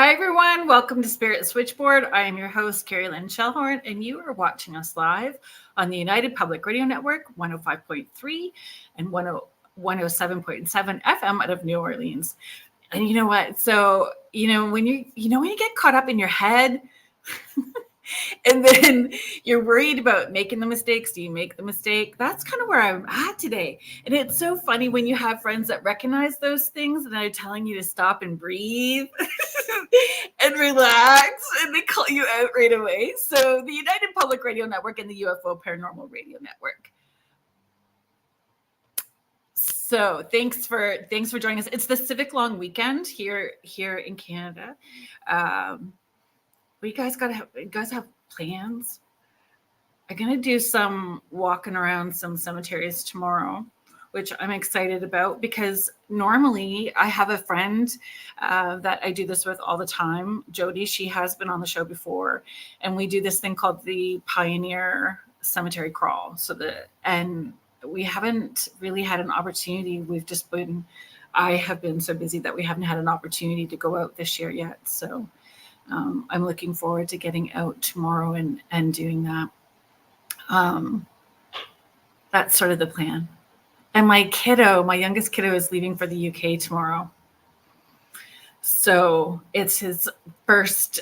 Hi, everyone. Welcome to Spirit Switchboard. I am your host, Carrie Lynn Shellhorn, and you are watching us live on the United Public Radio Network, 105.3 and 107.7 FM out of New Orleans. And you know what? So, when you get caught up in your head and then you're worried about making the mistakes, do you make the mistake? That's kind of where I'm at today. And it's so funny when you have friends that recognize those things and they're telling you to stop and breathe and relax, and they call you out right away. So the United Public Radio Network and the UFO Paranormal Radio Network. So thanks for joining us. It's the Civic Long Weekend here in Canada. You guys have plans? I'm gonna do some walking around some cemeteries tomorrow, which I'm excited about because normally I have a friend that I do this with all the time, Jody. She has been on the show before, and we do this thing called the Pioneer Cemetery Crawl. And we haven't really had an opportunity. I have been so busy that we haven't had an opportunity to go out this year yet. So I'm looking forward to getting out tomorrow and doing that. That's sort of the plan. And my youngest kiddo is leaving for the UK tomorrow. So it's his first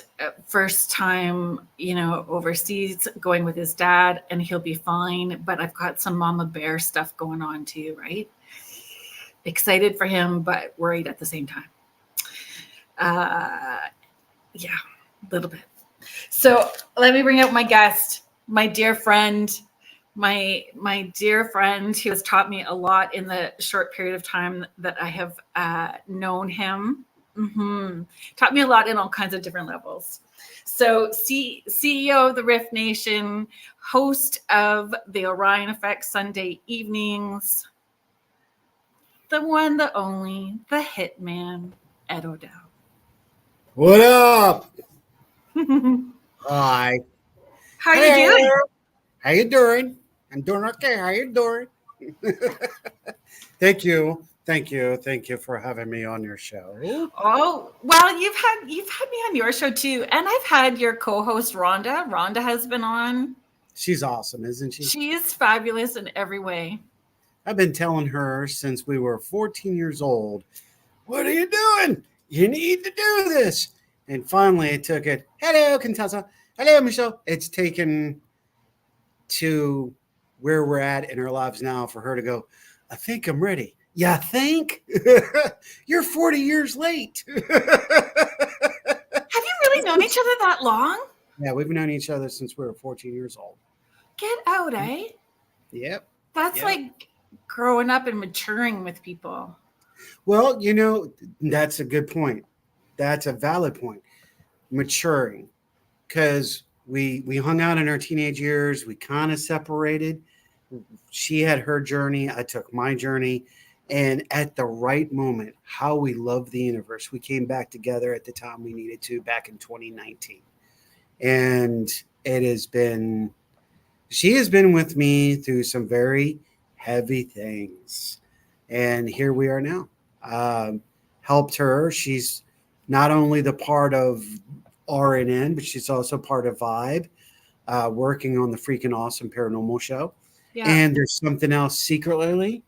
time, overseas, going with his dad, and he'll be fine. But I've got some mama bear stuff going on too, right? Excited for him, but worried at the same time. Yeah, a little bit. So let me bring out my guest, my dear friend, my dear friend who has taught me a lot in the short period of time that I have known him. Taught me a lot in all kinds of different levels. So CEO of the R.I.F.T Nation, host of the Orion Effect Sunday evenings, the one, the only, the Hitman Ed Odell. What up? Hi. How are you doing? How you doing? I'm doing okay. How you doing? Thank you for having me on your show. Oh, well, you've had me on your show too, and I've had your co-host Rhonda. Rhonda has been on. She's awesome, isn't she? She is fabulous in every way. I've been telling her since we were 14 years old, what are you doing? You need to do this. And finally I took it. Hello, Contessa. Hello, Michelle. It's taken to where we're at in our lives now for her to go, I think I'm ready. You think? You're 40 years late. Have you really known each other that long? Yeah, we've known each other since we were 14 years old. Get out, eh? Yep. That's like growing up and maturing with people. Well, that's a good point. That's a valid point. Maturing. Because we hung out in our teenage years. We kind of separated. She had her journey. I took my journey. And at the right moment, how we love the universe, we came back together at the time we needed to back in 2019. And she has been with me through some very heavy things. And here we are now. Helped her. She's not only the part of RNN, but she's also part of Vibe, working on the freaking awesome paranormal show. Yeah. And there's something else secretly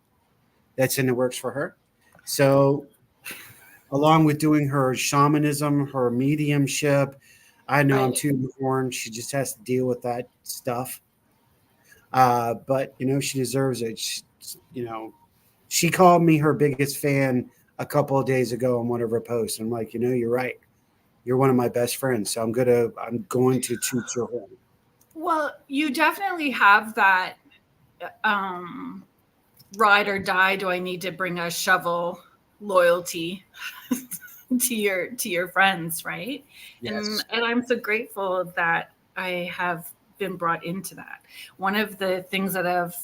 that's in the works for her. So along with doing her shamanism, her mediumship, I know I'm tooting the horn. She just has to deal with that stuff. But, she deserves it. She called me her biggest fan a couple of days ago on one of her posts. I'm like, you're right. You're one of my best friends. So I'm going to toot your horn. Well, you definitely have that ride or die. Do I need to bring a shovel loyalty to your friends, right? Yes. And I'm so grateful that I have been brought into that. One of the things that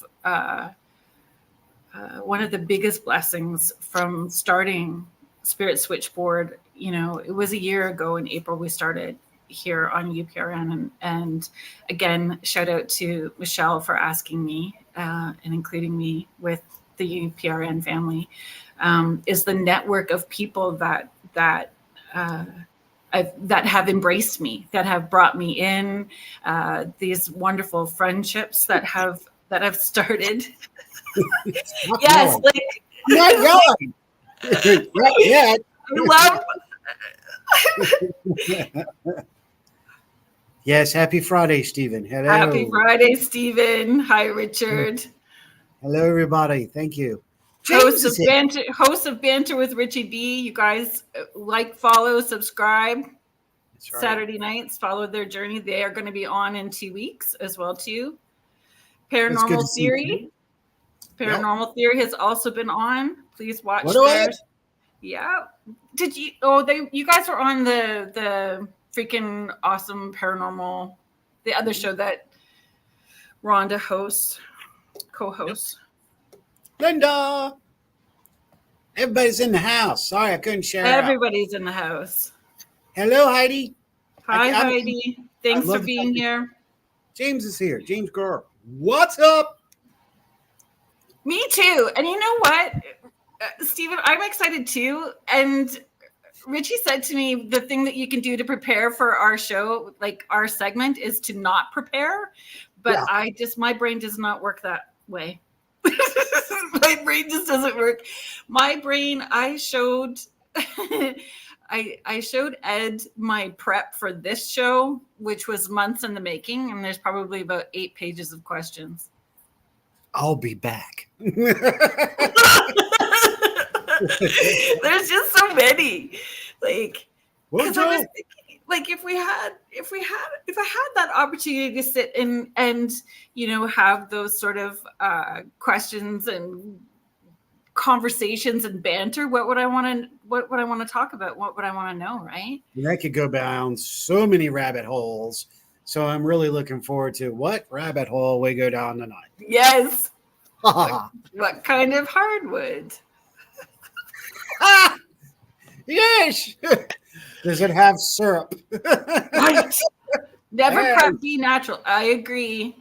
one of the biggest blessings from starting Spirit Switchboard, it was a year ago in April we started here on UPRN, and again, shout out to Michelle for asking me and including me with the UPRN family, is the network of people that that have embraced me, that have brought me in, these wonderful friendships that have started. Yes, yelling. like I'm not yelling. Not yet. I love. Yes, happy Friday, Stephen. Hello. Happy Friday, Stephen. Hi, Richard. Hello, everybody. Thank you. Host of Banter with Richie B. You guys like, follow, subscribe. That's right. Saturday nights, follow their journey. They are going to be on in 2 weeks as well, too. Paranormal Theory. Paranormal Theory has also been on. Please watch theirs. Yeah. Did you? Oh, you guys were on the freaking awesome paranormal, the other show that Rhonda co-hosts. Linda. Everybody's in the house. Sorry, I couldn't share. Everybody's in the house. Hello, Heidi. Hi, Heidi. Thanks for being here. James is here. James Girl. What's up? Me too. And you know what, Stephen, I'm excited too. And Richie said to me, the thing that you can do to prepare for our show, like our segment, is to not prepare. But yeah. My brain does not work that way. My brain just doesn't work. My brain, I showed Ed my prep for this show, which was months in the making, and there's probably about 8 pages of questions. I'll be back. There's just so many. Like, because I was thinking, like, if I had that opportunity to sit and have those sort of questions and conversations and banter, what would I want to talk about? What would I want to know, right? That could go down so many rabbit holes. So I'm really looking forward to what rabbit hole we go down tonight. Yes. What kind of hardwood? Yes. Does it have syrup? Right. Never prep, be natural. I agree.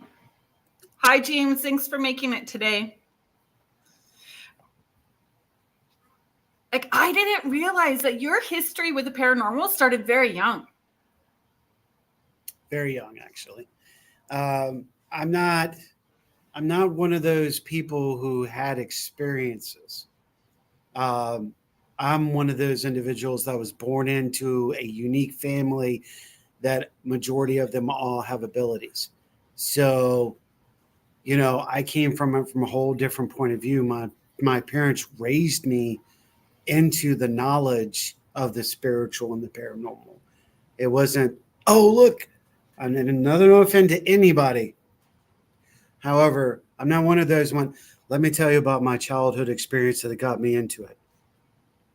Hi, James. Thanks for making it today. Like, I didn't realize that your history with the paranormal started very young. Very young, actually. I'm not one of those people who had experiences. I'm one of those individuals that was born into a unique family that majority of them all have abilities. So, I came from a whole different point of view. My parents raised me into the knowledge of the spiritual and the paranormal. It wasn't, oh, look, and another no offense to anybody. However, I'm not one of those let me tell you about my childhood experience that got me into it.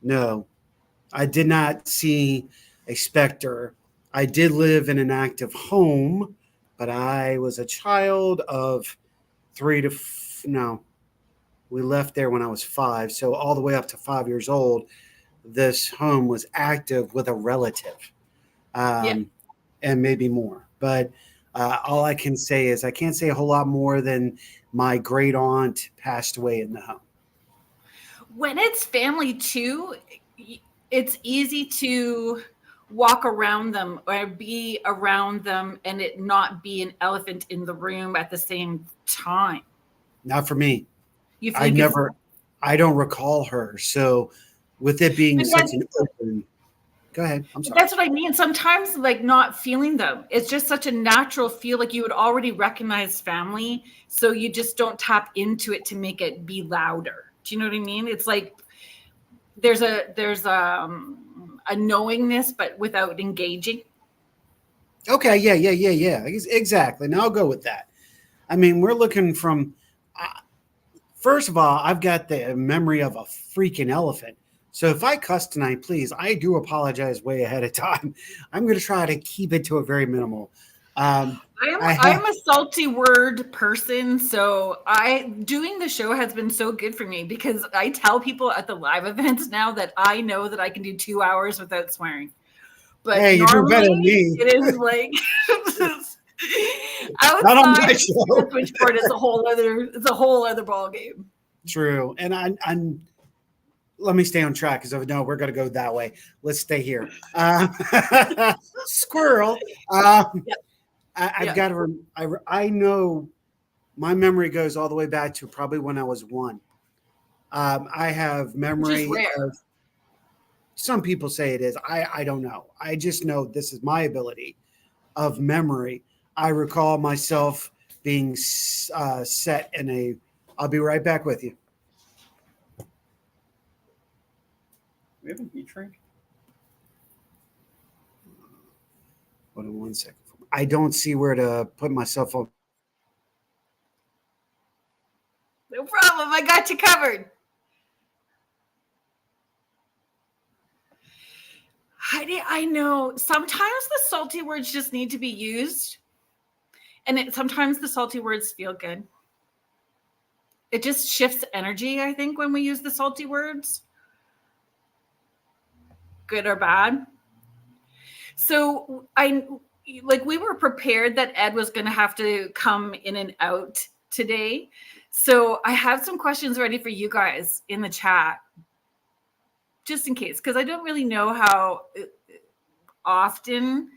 No, I did not see a specter. I did live in an active home, but I was a child of we left there when I was 5. So all the way up to 5 years old, this home was active with a relative, and maybe more. But all I can say is I can't say a whole lot more than my great aunt passed away in the home. When it's family too, it's easy to walk around them or be around them and it not be an elephant in the room at the same time. Not for me. I don't recall her. So with it being such an open, go ahead. I'm sorry. That's what I mean. Sometimes like not feeling them. It's just such a natural feel, like you would already recognize family. So you just don't tap into it to make it be louder. Do you know what I mean? It's like there's a knowingness, but without engaging. Okay. Yeah. Exactly. Now I'll go with that. I mean, we're looking from, first of all, I've got the memory of a freaking elephant. So if I cuss tonight, please, I do apologize way ahead of time. I'm going to try to keep it to a very minimal. I'm a salty word person, so doing the show has been so good for me because I tell people at the live events now that I know that I can do 2 hours without swearing. But hey, you do better than me. It is like outside the switchboard is a whole other ball game. True, and let me stay on track because no, we're going to go that way. Let's stay here. Squirrel. Yep. I've got to. I know my memory goes all the way back to probably when I was 1. I have Which is memory rare. of. Some people say it is. I don't know. I just know this is my ability of memory. I recall myself being set in a. I'll be right back with you. We have a heat shrink. Hold on 1 second. I don't see where to put myself on. No problem. I got you covered. Heidi, I know sometimes the salty words just need to be used. And sometimes the salty words feel good. It just shifts energy, I think, when we use the salty words. Good or bad. So we were prepared that Ed was going to have to come in and out today. So I have some questions ready for you guys in the chat, just in case, because I don't really know how often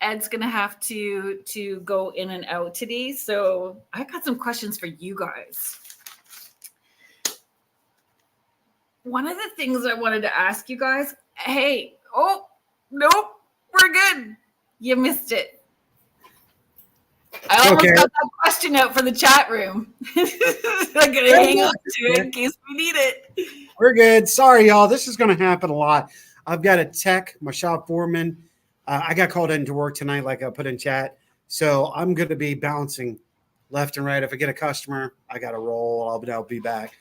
Ed's going to have to go in and out today. So I got some questions for you guys. One of the things I wanted to ask you guys, nope, we're good. You missed it. I almost got that question out for the chat room. I'm going to hang on to it in case we need it. We're good. Sorry, y'all. This is going to happen a lot. I've got a tech, my shop foreman. I got called into work tonight, like I put in chat. So I'm going to be bouncing left and right. If I get a customer, I got to roll. I'll be back.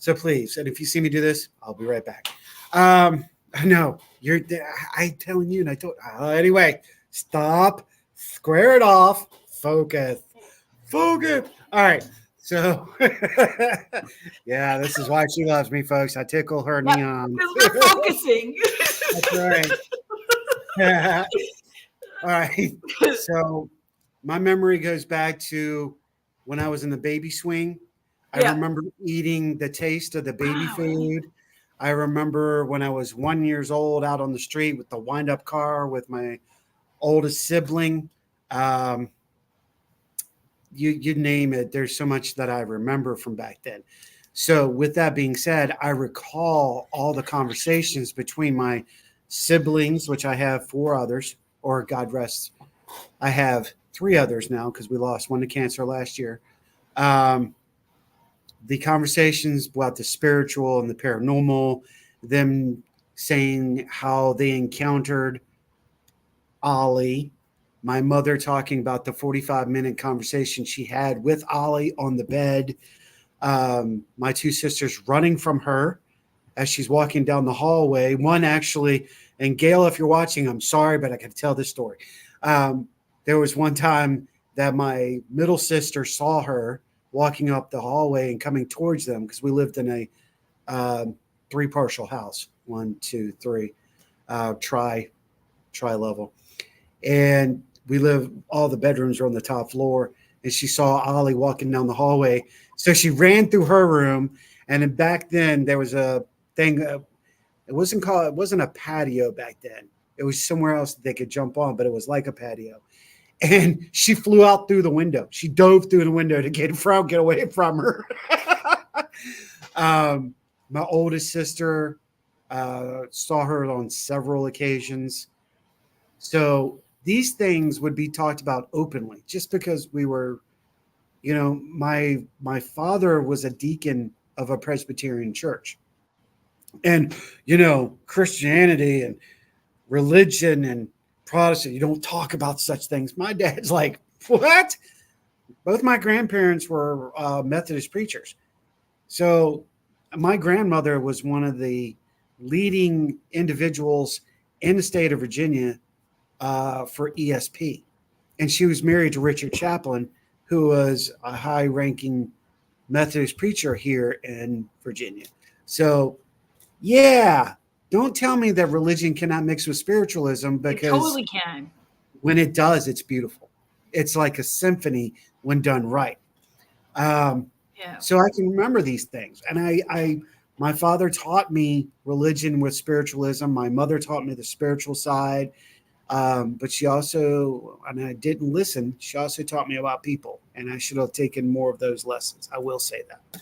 So please, and if you see me do this, I'll be right back. I know I'm telling you, and I told. Anyway, stop, square it off, focus. All right. So, yeah, this is why she loves me, folks. I tickle her neon. Because we're focusing. That's right. All right. So, my memory goes back to when I was in the baby swing. I remember eating the taste of the baby food. I remember when I was 1 year old out on the street with the wind-up car with my oldest sibling. You name it. There's so much that I remember from back then. So with that being said, I recall all the conversations between my siblings, which I have 4 others, or God rest, I have 3 others now because we lost one to cancer last year. The conversations about the spiritual and the paranormal, them saying how they encountered Ollie, my mother talking about the 45-minute conversation she had with Ollie on the bed, my 2 sisters running from her as she's walking down the hallway. One actually, and Gail, if you're watching, I'm sorry, but I got to tell this story. There was one time that my middle sister saw her walking up the hallway and coming towards them because we lived in a 3 partial house, 1, 2, 3, tri level. And all the bedrooms are on the top floor. And she saw Ollie walking down the hallway. So she ran through her room. And then back then there was a thing. It wasn't a patio back then. It was somewhere else that they could jump on, but it was like a patio. And she flew out through the window. She dove through the window to get away from her. My oldest sister saw her on several occasions. So these things would be talked about openly just because we were, my father was a deacon of a Presbyterian church. And, Christianity and religion and Protestant, you don't talk about such things. My dad's like, what? Both my grandparents were Methodist preachers. So my grandmother was one of the leading individuals in the state of Virginia for ESP. And she was married to Richard Chaplin, who was a high-ranking Methodist preacher here in Virginia. So, yeah, don't tell me that religion cannot mix with spiritualism, because it totally can. When it does, it's beautiful. It's like a symphony when done right. So I can remember these things. And I My father taught me religion with spiritualism. My mother taught me the spiritual side. But she also, and I didn't listen, she also taught me about people. And I should have taken more of those lessons. I will say that.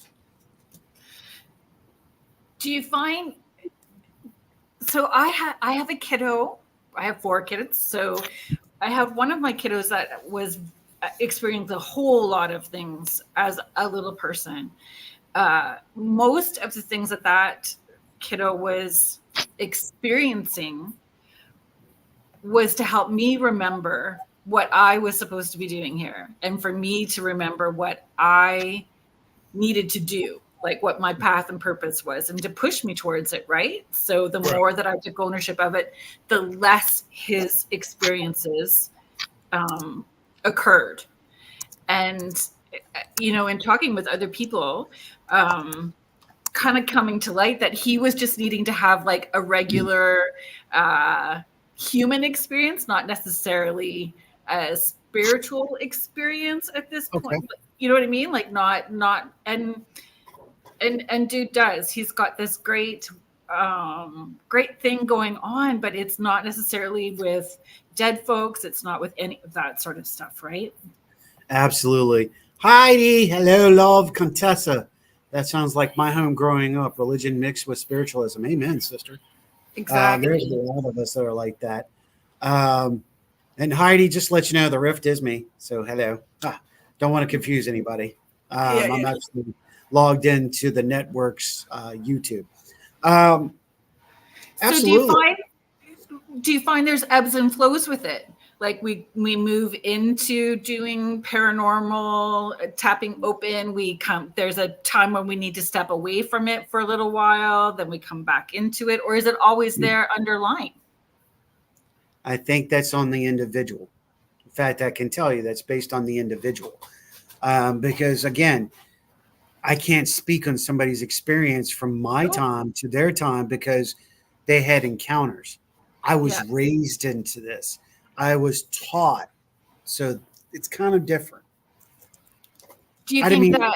Do you find, so I have a kiddo. I have 4 kids. So I have one of my kiddos that was experiencing a whole lot of things as a little person. Most of the things that kiddo was experiencing was to help me remember what I was supposed to be doing here, and for me to remember what I needed to do, like what my path and purpose was, and to push me towards it, right? So the more that I took ownership of it, the less his experiences occurred. And, in talking with other people, kind of coming to light that he was just needing to have like a regular human experience, not necessarily a spiritual experience at this point. Okay. You know what I mean? Like not and dude does. He's got this great thing going on, but it's not necessarily with dead folks. It's not with any of that sort of stuff, right? Absolutely. Heidi, hello, love, Contessa. That sounds like my home growing up. Religion mixed with spiritualism. Amen, sister. Exactly. There's a lot of us that are like that. And Heidi, just to let you know, the Rift is me. So hello. Don't want to confuse anybody. I'm actually logged into the network's YouTube. Absolutely. So do you find there's ebbs and flows with it? Like we move into doing paranormal, tapping open. There's a time when we need to step away from it for a little while, then we come back into it, or is it always there underlying? I think that's on the individual. In fact, I can tell you that's based on the individual. Because again, I can't speak on somebody's experience from my time to their time because they had encounters. I was raised into this. I was taught. So it's kind of different. Do you think that?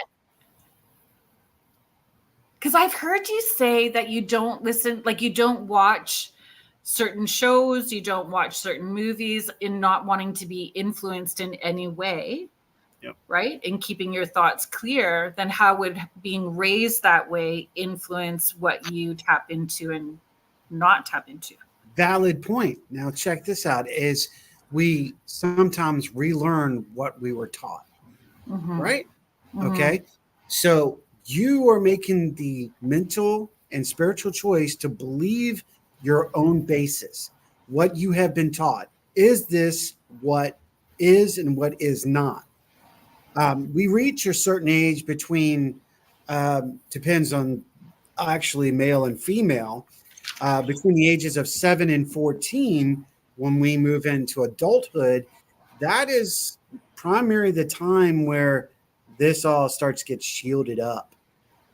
Because I've heard you say that you don't listen, like you don't watch certain shows, you don't watch certain movies in not wanting to be influenced in any way. Yep. Right? And keeping your thoughts clear, then how would being raised that way influence what you tap into and not tap into? Valid point. Now check this out, is we sometimes relearn what we were taught, right? Okay. So you are making the mental and spiritual choice to believe your own basis, what you have been taught. Is this what is and what is not? We reach a certain age between, depends on actually male and female, between the ages of 7 and 14, when we move into adulthood, that is primarily the time where this all starts to get shielded up.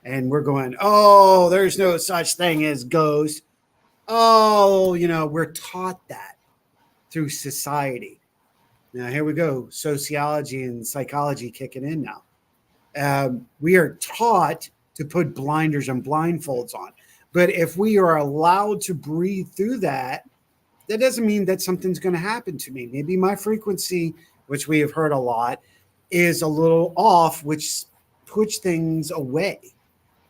And we're going, oh, there's no such thing as ghosts. Oh, we're taught that through society. Now, here we go. Sociology and psychology kicking in now. We are taught to put blinders and blindfolds on. But if we are allowed to breathe through that, that doesn't mean that something's going to happen to me. Maybe my frequency, which we have heard a lot, is a little off, which puts things away.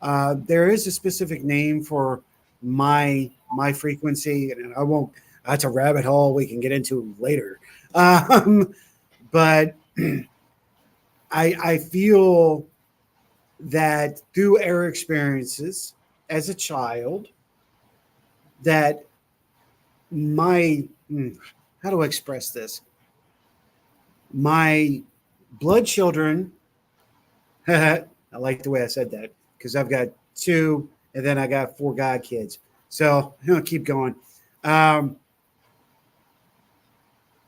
There is a specific name for my frequency, and I won't. That's a rabbit hole we can get into later. But I feel that through our experiences as a child, that how do I express this? My blood children, I like the way I said that because I've got 2 and then I got 4 god kids. So keep going.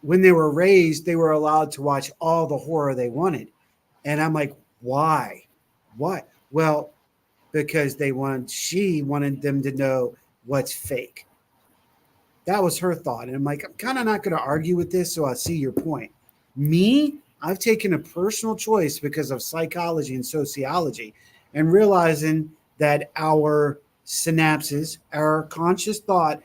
When they were raised, they were allowed to watch all the horror they wanted. And I'm like, why? Why? Well, because she wanted them to know what's fake. That was her thought. And I'm like, I'm kind of not going to argue with this, so I see your point. Me, I've taken a personal choice because of psychology and sociology and realizing that our synapses, our conscious thought,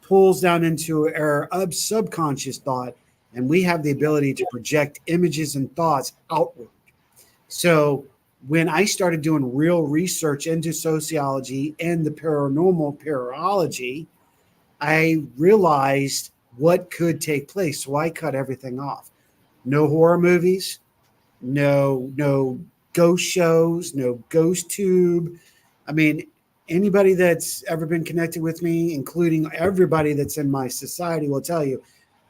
pulls down into our subconscious thought, and we have the ability to project images and thoughts outward. So when I started doing real research into sociology and the paranormal parology, I realized what could take place. So I cut everything off. No horror movies, no ghost shows, no ghost tube. I mean, anybody that's ever been connected with me, including everybody that's in my society, will tell you,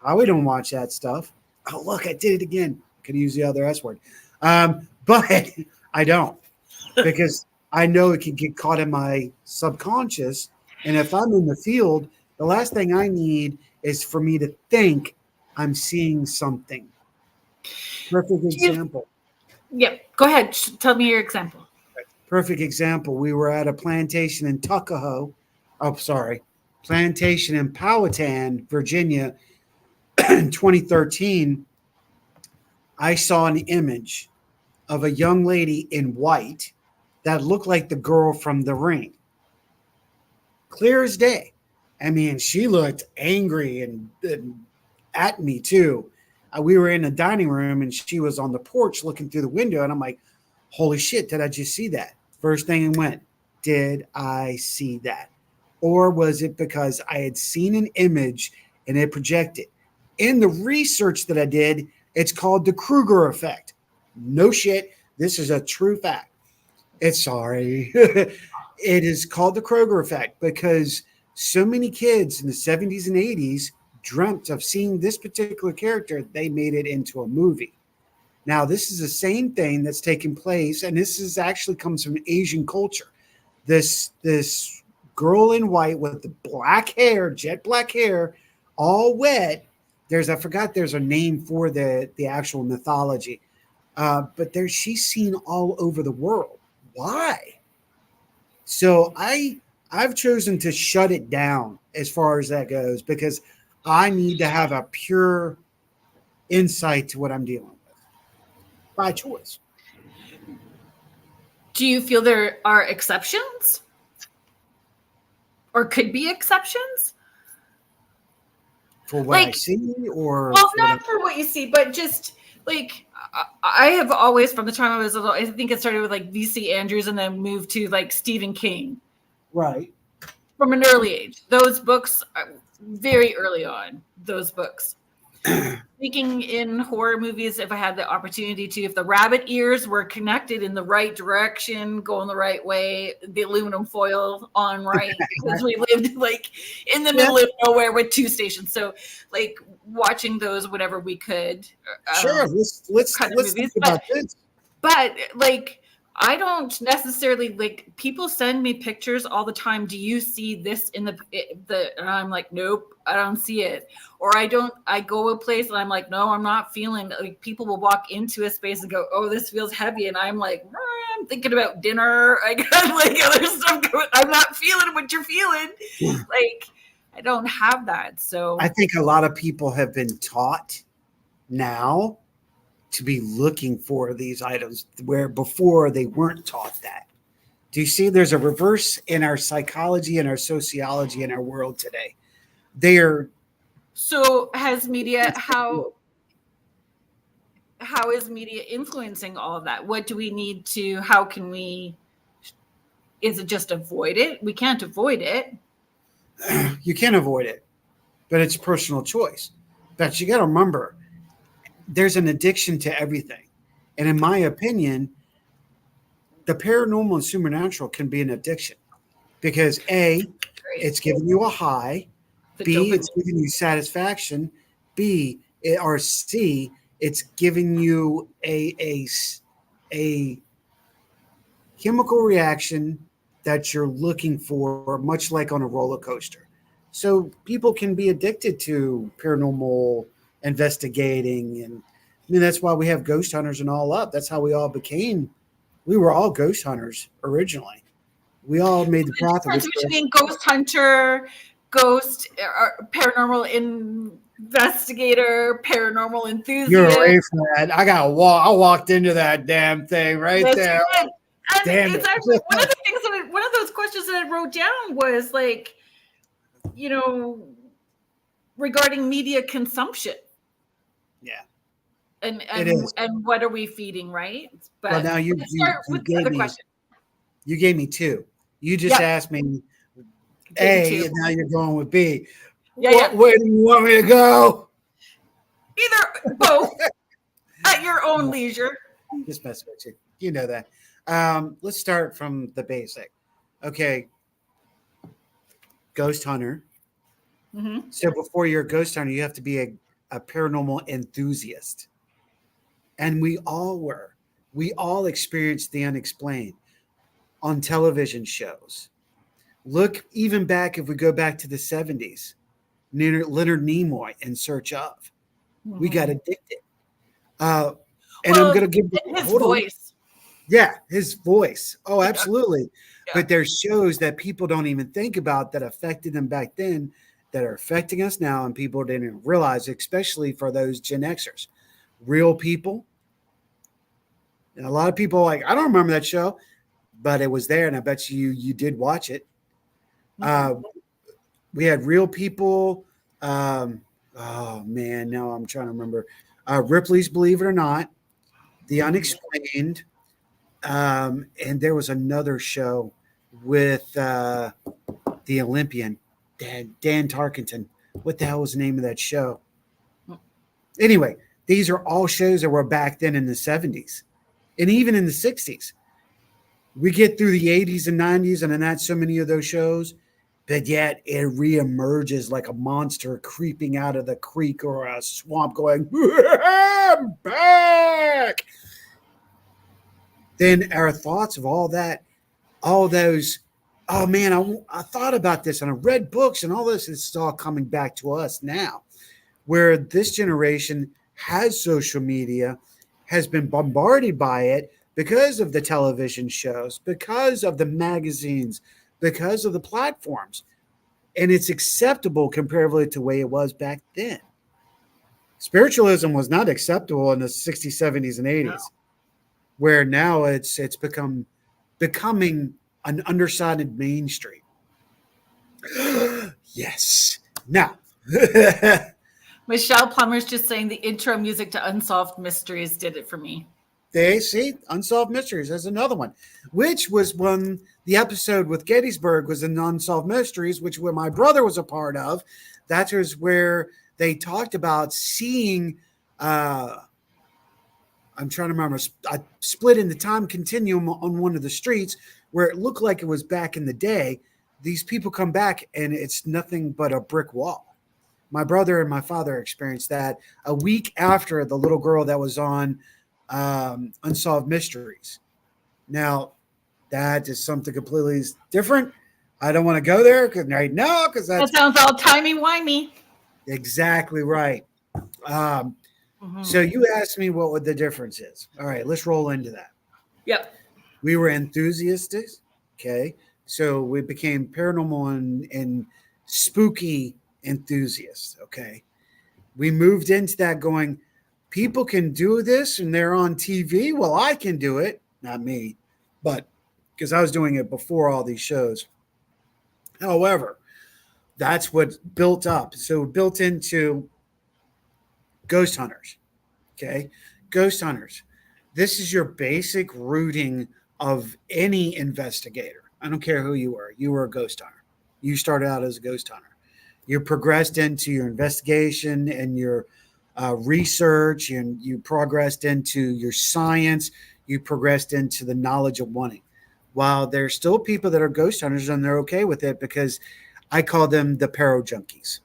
oh, we don't watch that stuff. Oh, look, I did it again. Could use the other S word. But I don't, because I know it can get caught in my subconscious. And if I'm in the field, the last thing I need is for me to think I'm seeing something. Perfect example. Go ahead. Tell me your example. Perfect example. We were at a plantation in Tuckahoe. Oh, sorry. Plantation in Powhatan, Virginia, in 2013. I saw an image of a young lady in white that looked like the girl from The Ring. Clear as day. I mean, she looked angry and at me too. We were in a dining room and she was on the porch looking through the window, and I'm like, holy shit, did I just see that? First thing it went, did I see that? Or was it because I had seen an image and it projected? In the research that I did, it's called the Kruger effect. No shit. This is a true fact. It's sorry. It is called the Kruger effect because so many kids in the 70s and 80s dreamt of seeing this particular character. They made it into a movie. Now, this is the same thing that's taking place, and this is actually comes from Asian culture. This girl in white with the black hair, jet black hair, all wet. I forgot there's a name for the actual mythology. But she's seen all over the world. Why? So I've chosen to shut it down as far as that goes, because I need to have a pure insight to what I'm dealing with by choice. Do you feel there are exceptions? Or could be exceptions? For what I see, or well, not for what you see, but just like I have always, from the time I was little, I think it started with like V.C. Andrews and then moved to like Stephen King. Right. From an early age. Those books, very early on, those books. Speaking in horror movies, if I had the opportunity to, if the rabbit ears were connected in the right direction, going the right way, the aluminum foil on right, because we lived like in the middle of nowhere with 2 stations. So like watching those whenever we could. Sure, let's think about this. But like, I don't necessarily, like, people send me pictures all the time. Do you see this in the and I'm like, nope, I don't see it. Or I go a place and I'm like, no, I'm not feeling, like, people will walk into a space and go, oh, this feels heavy. And I'm like, I'm thinking about dinner. I got like other stuff going. I'm not feeling what you're feeling. Like, I don't have that. So I think a lot of people have been taught now to be looking for these items where before they weren't taught that. Do you see there's a reverse in our psychology and our sociology in our world today? So has media, how is media influencing all of that? What do we need to, how can we, is it just avoid it? We can't avoid it. You can't avoid it, but it's personal choice. But you got to remember, there's an addiction to everything. And in my opinion, the paranormal and supernatural can be an addiction because A, it's giving you a high, B, it's giving you satisfaction, B, or C, it's giving you a chemical reaction that you're looking for, much like on a roller coaster. So people can be addicted to paranormal investigating, and I mean that's why we have ghost hunters and all up. That's how we all became. We were all ghost hunters originally. We all made the path. The difference between ghost hunter, paranormal investigator, paranormal enthusiast. You're away from that. I walked into that damn thing right there. And Damn it's it. actually one of the things one of those questions that I wrote down was like, regarding media consumption. Yeah, And it is. what are we feeding, right? Well, But now you let's you start you with the gave other me question. you gave me two. You just Yep. asked me Gave you A, two. and now you're going with B. Yeah, What way do you want me to go? Either both at your own leisure. Just mess with you. You know that. Let's start from the basic. Okay, ghost hunter. Mm-hmm. So before you're a ghost hunter, you have to be a paranormal enthusiast. And we all were. We all experienced the unexplained on television shows. Look, even back, if we go back to the 70s, Leonard Nimoy in Search of. We got addicted. And I'm Well, going to give, his hold on. voice. Yeah, his voice. Oh, Yeah. absolutely. Yeah. But there's shows that people don't even think about that affected them back then that are affecting us now, and people didn't realize, especially for those Gen Xers. Real People. And a lot of people are like, I don't remember that show, but it was there, and I bet you did watch it. We had Real People. Oh man, now I'm trying to remember. Ripley's Believe It or Not, The Unexplained, and there was another show with the Olympian Dan Tarkenton. What the hell was the name of that show? Anyway, these are all shows that were back then in the 70s and even in the 60s. We get through the 80s and 90s, and not so many of those shows, but yet it reemerges like a monster creeping out of the creek or a swamp going, I'm back. Then our thoughts of all that, all those, oh man, I thought about this and I read books and all this, it's all coming back to us now, where this generation has social media, has been bombarded by it because of the television shows, because of the magazines, because of the platforms. And it's acceptable comparatively to the way it was back then. Spiritualism was not acceptable in the 60s, 70s, and 80s, no. Where now it's becoming an undersided mainstream. Yes. Now. Michelle Plummer's just saying the intro music to Unsolved Mysteries did it for me. They see Unsolved Mysteries as another one, which was when the episode with Gettysburg was in Unsolved Mysteries, which where my brother was a part of. That was where they talked about seeing. I'm trying to remember. I split in the time continuum on one of the streets where it looked like it was back in the day. These people come back and it's nothing but a brick wall. My brother and my father experienced that a week after the little girl that was on Unsolved Mysteries. Now, that is something completely different. I don't want to go there right now because that sounds all timey-wimey. Exactly right. So you asked me what the difference is. All right, let's roll into that. Yep. We were enthusiasts. Okay. So we became paranormal and spooky enthusiasts. Okay. We moved into that going, people can do this and they're on TV. Well, I can do it. Not me, but because I was doing it before all these shows. However, that's what built up. So built into ghost hunters. Okay. Ghost hunters. This is your basic rooting of any investigator. I don't care who you were. You were a ghost hunter. You started out as a ghost hunter. You progressed into your investigation and your research, and you progressed into your science. You progressed into the knowledge of wanting. While there's still people that are ghost hunters and they're okay with it because I call them the paro junkies.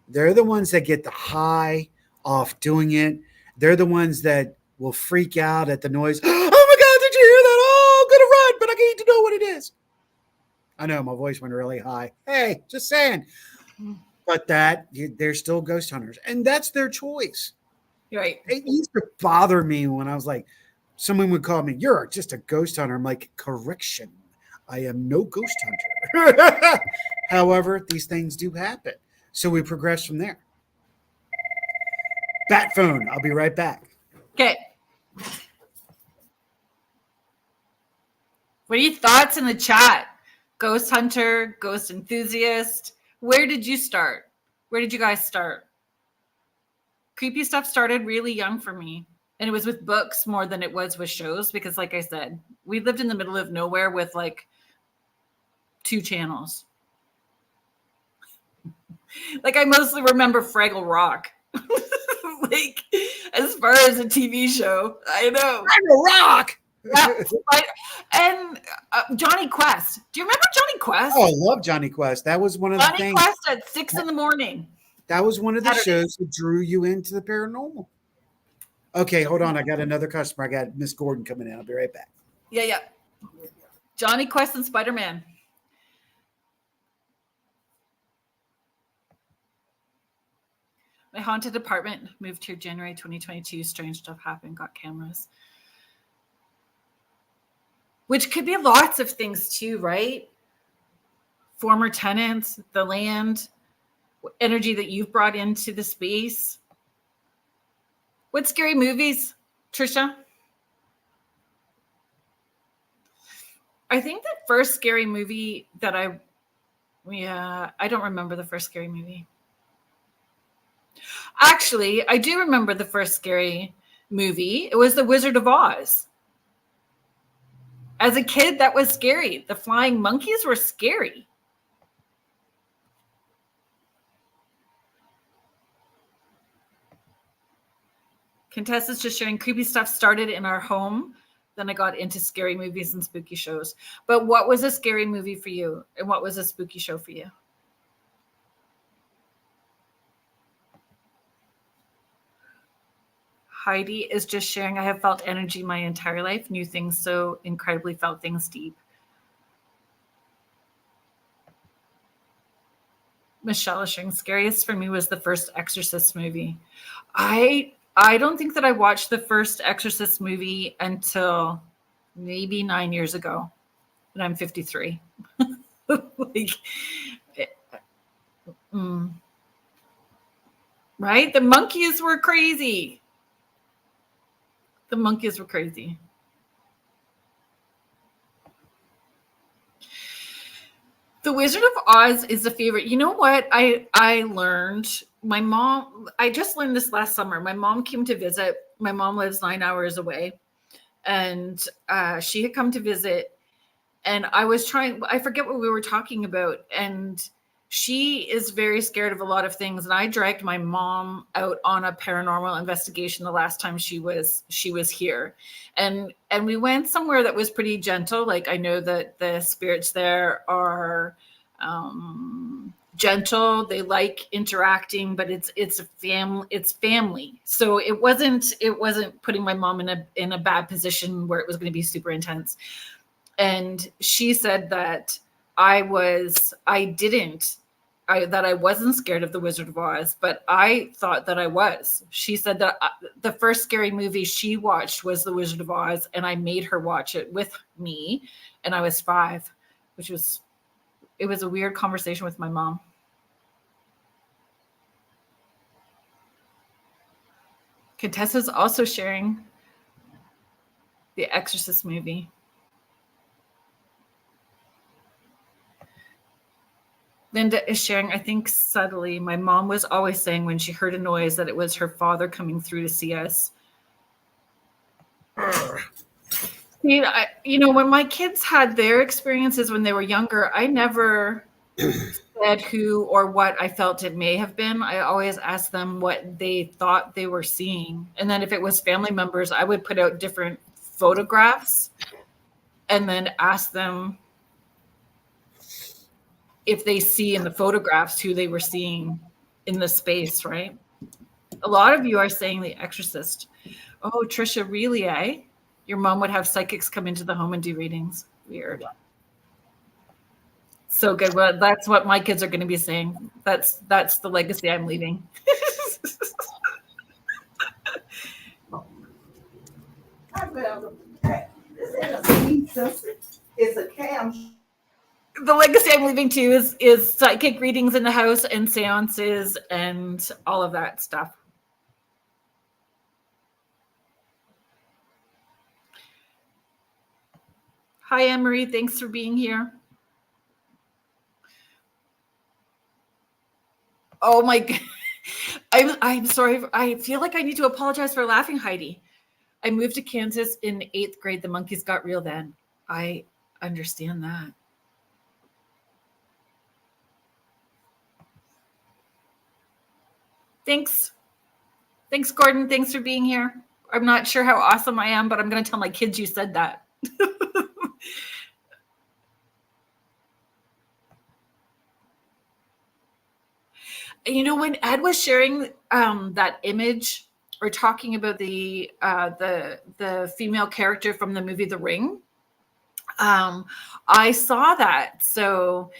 They're the ones that get the high off doing it. They're the ones that will freak out at the noise. Oh my God, did you hear that? Oh, I'm going to run, but I need to know what it is. I know my voice went really high. Hey, just saying. But they're still ghost hunters, and that's their choice. Right. It used to bother me when I was like, someone would call me, you're just a ghost hunter. I'm like, correction. I am no ghost hunter. However, these things do happen. So we progress from there. Bat phone. I'll be right back. Okay. What are your thoughts in the chat? Ghost hunter, ghost enthusiast. Where did you start? Where did you guys start? Creepy stuff started really young for me. And it was with books more than it was with shows because, like I said, we lived in the middle of nowhere with like 2 channels. Like I mostly remember Fraggle Rock. Like as far as a TV show, I know. Fraggle Rock! Yeah, and Johnny Quest. Do you remember Johnny Quest? Oh, I love Johnny Quest. That was one of the Johnny things. Quest at 6 a.m. That was one of the Saturday. shows that drew you into the paranormal. Okay, hold on. I got another customer. I got Miss Gordon coming in. I'll be right back. Yeah. Johnny Quest and Spider-Man. My haunted apartment moved here January 2022. Strange stuff happened. Got cameras. Which could be lots of things too, right? Former tenants, the land, energy that you've brought into the space. What scary movies, Trisha? I think the first scary movie that I don't remember the first scary movie. Actually, I do remember the first scary movie. It was The Wizard of Oz. As a kid, that was scary. The flying monkeys were scary. Contessa's just sharing creepy stuff started in our home. Then I got into scary movies and spooky shows. But what was a scary movie for you? And what was a spooky show for you? Heidi is just sharing, I have felt energy my entire life, knew things so incredibly, felt things deep. Michelle is sharing, scariest for me was the first Exorcist movie. I don't think that I watched the first Exorcist movie until maybe 9 years ago, and I'm 53. Right? The monkeys were crazy. The monkeys were crazy. The Wizard of Oz is a favorite. You know what I learned? My mom, I just learned this last summer. My mom came to visit. My mom lives 9 hours away. And she had come to visit. And I forget what we were talking about. And she is very scared of a lot of things. And I dragged my mom out on a paranormal investigation the last time she was here. And we went somewhere that was pretty gentle. Like I know that the spirits there are gentle. They like interacting, but it's family. So it wasn't putting my mom in a bad position where it was going to be super intense. And she said that I wasn't scared of the Wizard of Oz, but I thought that I was. She said that the first scary movie she watched was the Wizard of Oz, and I made her watch it with me, and I was 5, it was a weird conversation with my mom. Contessa's also sharing the Exorcist movie. Linda is sharing, I think subtly, my mom was always saying when she heard a noise that it was her father coming through to see us. When my kids had their experiences when they were younger, I never said who or what I felt it may have been. I always asked them what they thought they were seeing. And then if it was family members, I would put out different photographs and then ask them if they see in the photographs who they were seeing in the space, right? A lot of you are saying The Exorcist. Oh, Trisha, really, eh? Your mom would have psychics come into the home and do readings. Weird. So good. Well, that's what my kids are going to be saying. That's the legacy I'm leaving. It's a cam. The legacy I'm leaving too is psychic readings in the house and seances and all of that stuff. Hi, Anne-Marie. Thanks for being here. Oh my God. I'm sorry. I feel like I need to apologize for laughing, Heidi. I moved to Kansas in 8th grade. The monkeys got real then. I understand that. Thanks. Thanks, Gordon. Thanks for being here. I'm not sure how awesome I am, but I'm going to tell my kids you said that. You know, when Ed was sharing that image or talking about the female character from the movie The Ring, I saw that. So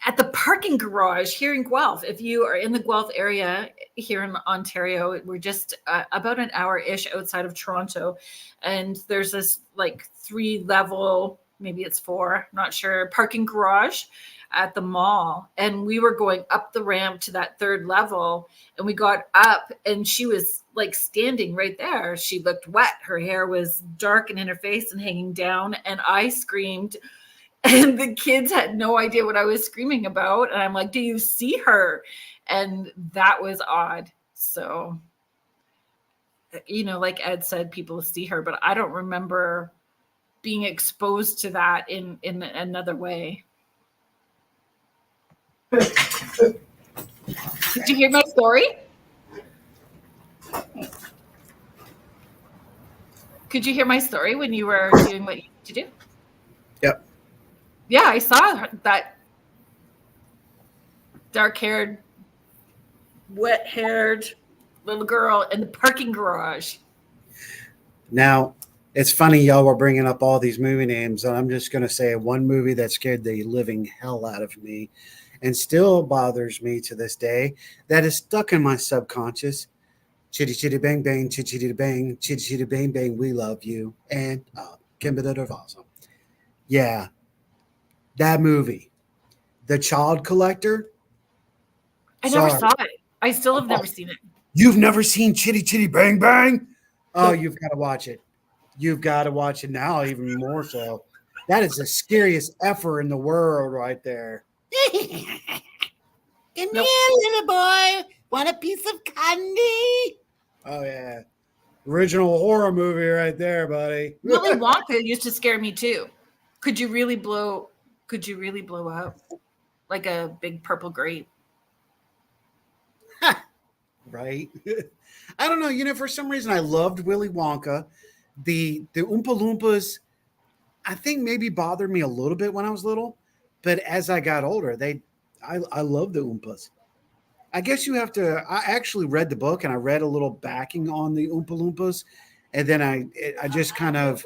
at the parking garage here in Guelph, if you are in the Guelph area here in Ontario, we're just about an hour-ish outside of Toronto, and there's this like 3-level, maybe it's 4, not sure, parking garage at the mall, and we were going up the ramp to that 3rd level, and we got up and she was like standing right there. She looked wet, her hair was dark and in her face and hanging down, and I screamed, and the kids had no idea what I was screaming about, and I'm like, do you see her? And that was odd. So, you know, like Ed said, people see her, but I don't remember being exposed to that in another way. Did you hear my story? Could you hear my story when you were doing what you need to do? Yep. Yeah, I saw that dark-haired, wet-haired little girl in the parking garage. Now, it's funny y'all were bringing up all these movie names, and I'm just going to say one movie that scared the living hell out of me and still bothers me to this day, that is stuck in my subconscious. Chitty chitty bang bang, chitty chitty bang, chitty chitty bang bang, we love you. And Kimber awesome. Yeah, that movie, The Child Collector. I never saw it. I still have never seen it. You've never seen Chitty Chitty Bang Bang? Oh, you've got to watch it. You've got to watch it now, even more so. That is the scariest effer in the world right there. Come here, little boy. Want a piece of candy? Oh, yeah. Original horror movie right there, buddy. Willy Wonka used to scare me too. Could you really blow up like a big purple grape? Right? I don't know. You know, for some reason, I loved Willy Wonka. The Oompa Loompas, I think maybe bothered me a little bit when I was little, but as I got older, I love the Oompas. I guess you have to. I actually read the book and I read a little backing on the Oompa Loompas, and then I just kind of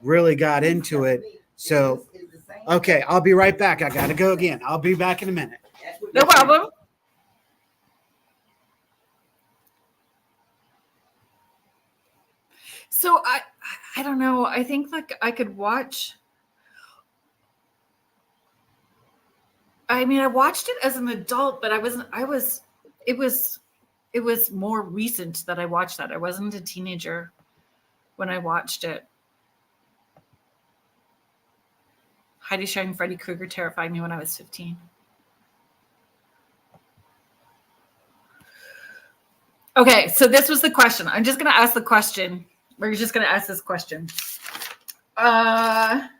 really got into it. So, okay, I'll be right back. I got to go again. I'll be back in a minute. No problem. So I don't know. I think like I could watch. I mean, I watched it as an adult, but it was more recent that I watched that. I wasn't a teenager when I watched it. Heidi showing Freddy Krueger terrified me when I was 15. Okay, so this was the question. I'm just going to ask the question. We're just going to ask this question. I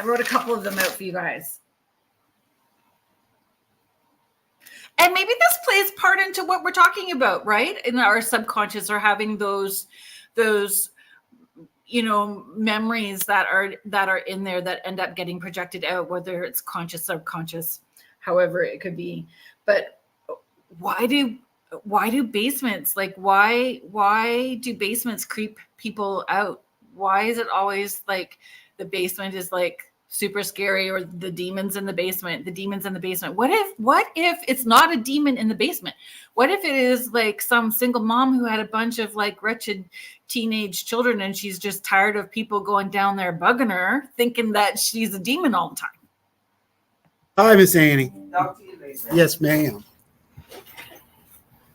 wrote a couple of them out for you guys. And maybe this plays part into what we're talking about, right? In our subconscious, or having those memories that are in there that end up getting projected out, whether it's conscious, subconscious, however it could be. But why do basements, like why do basements creep people out? Why is it always like the basement is like super scary, or the demons in the basement? What if it's not a demon in the basement? What if it is like some single mom who had a bunch of like wretched teenage children, and she's just tired of people going down there bugging her, thinking that she's a demon all the time? Hi, Miss Annie. Yes, ma'am.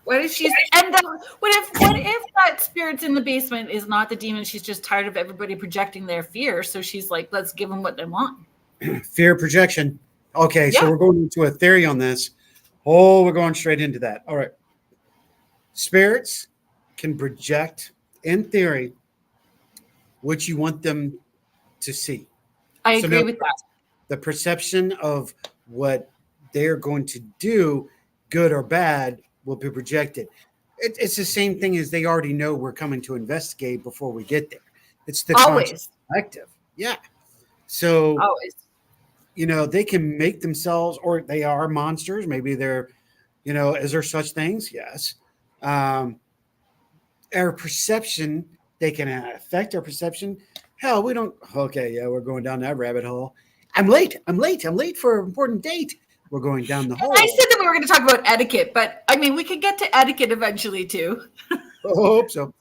What if she's and what if that spirit's in the basement is not the demon? She's just tired of everybody projecting their fear, so she's like, let's give them what they want. Fear projection. Okay, so Yeah. we're going into a theory on this. Oh, we're going straight into that. All right. Spirits can project, in theory, what you want them to see. I agree with that. The perception of what they're going to do, good or bad, will be projected. It's the same thing as they already know we're coming to investigate before we get there. It's the conscious collective. Yeah. So, Always. They can make themselves, or they are monsters. Maybe they're, is there such things? Yes. Our perception, they can affect our perception. Hell, we don't. Okay, yeah, we're going down that rabbit hole. I'm late for an important date. We're going down the hole. I said that we were going to talk about etiquette, but I mean, we could get to etiquette eventually too. I hope so.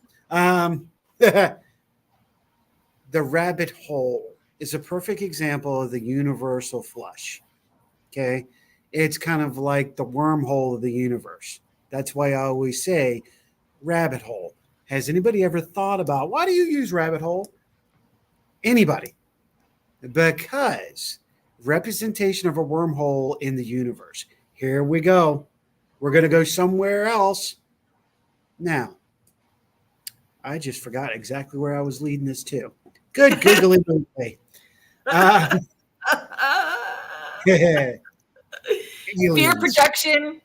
The rabbit hole is a perfect example of the universal flush. Okay, it's kind of like the wormhole of the universe. That's why I always say rabbit hole. Has anybody ever thought about why do you use rabbit hole? Anybody? Because representation of a wormhole in the universe. Here we go. We're going to go somewhere else. Now, I just forgot exactly where I was leading this to. Good googling away. Fear projection,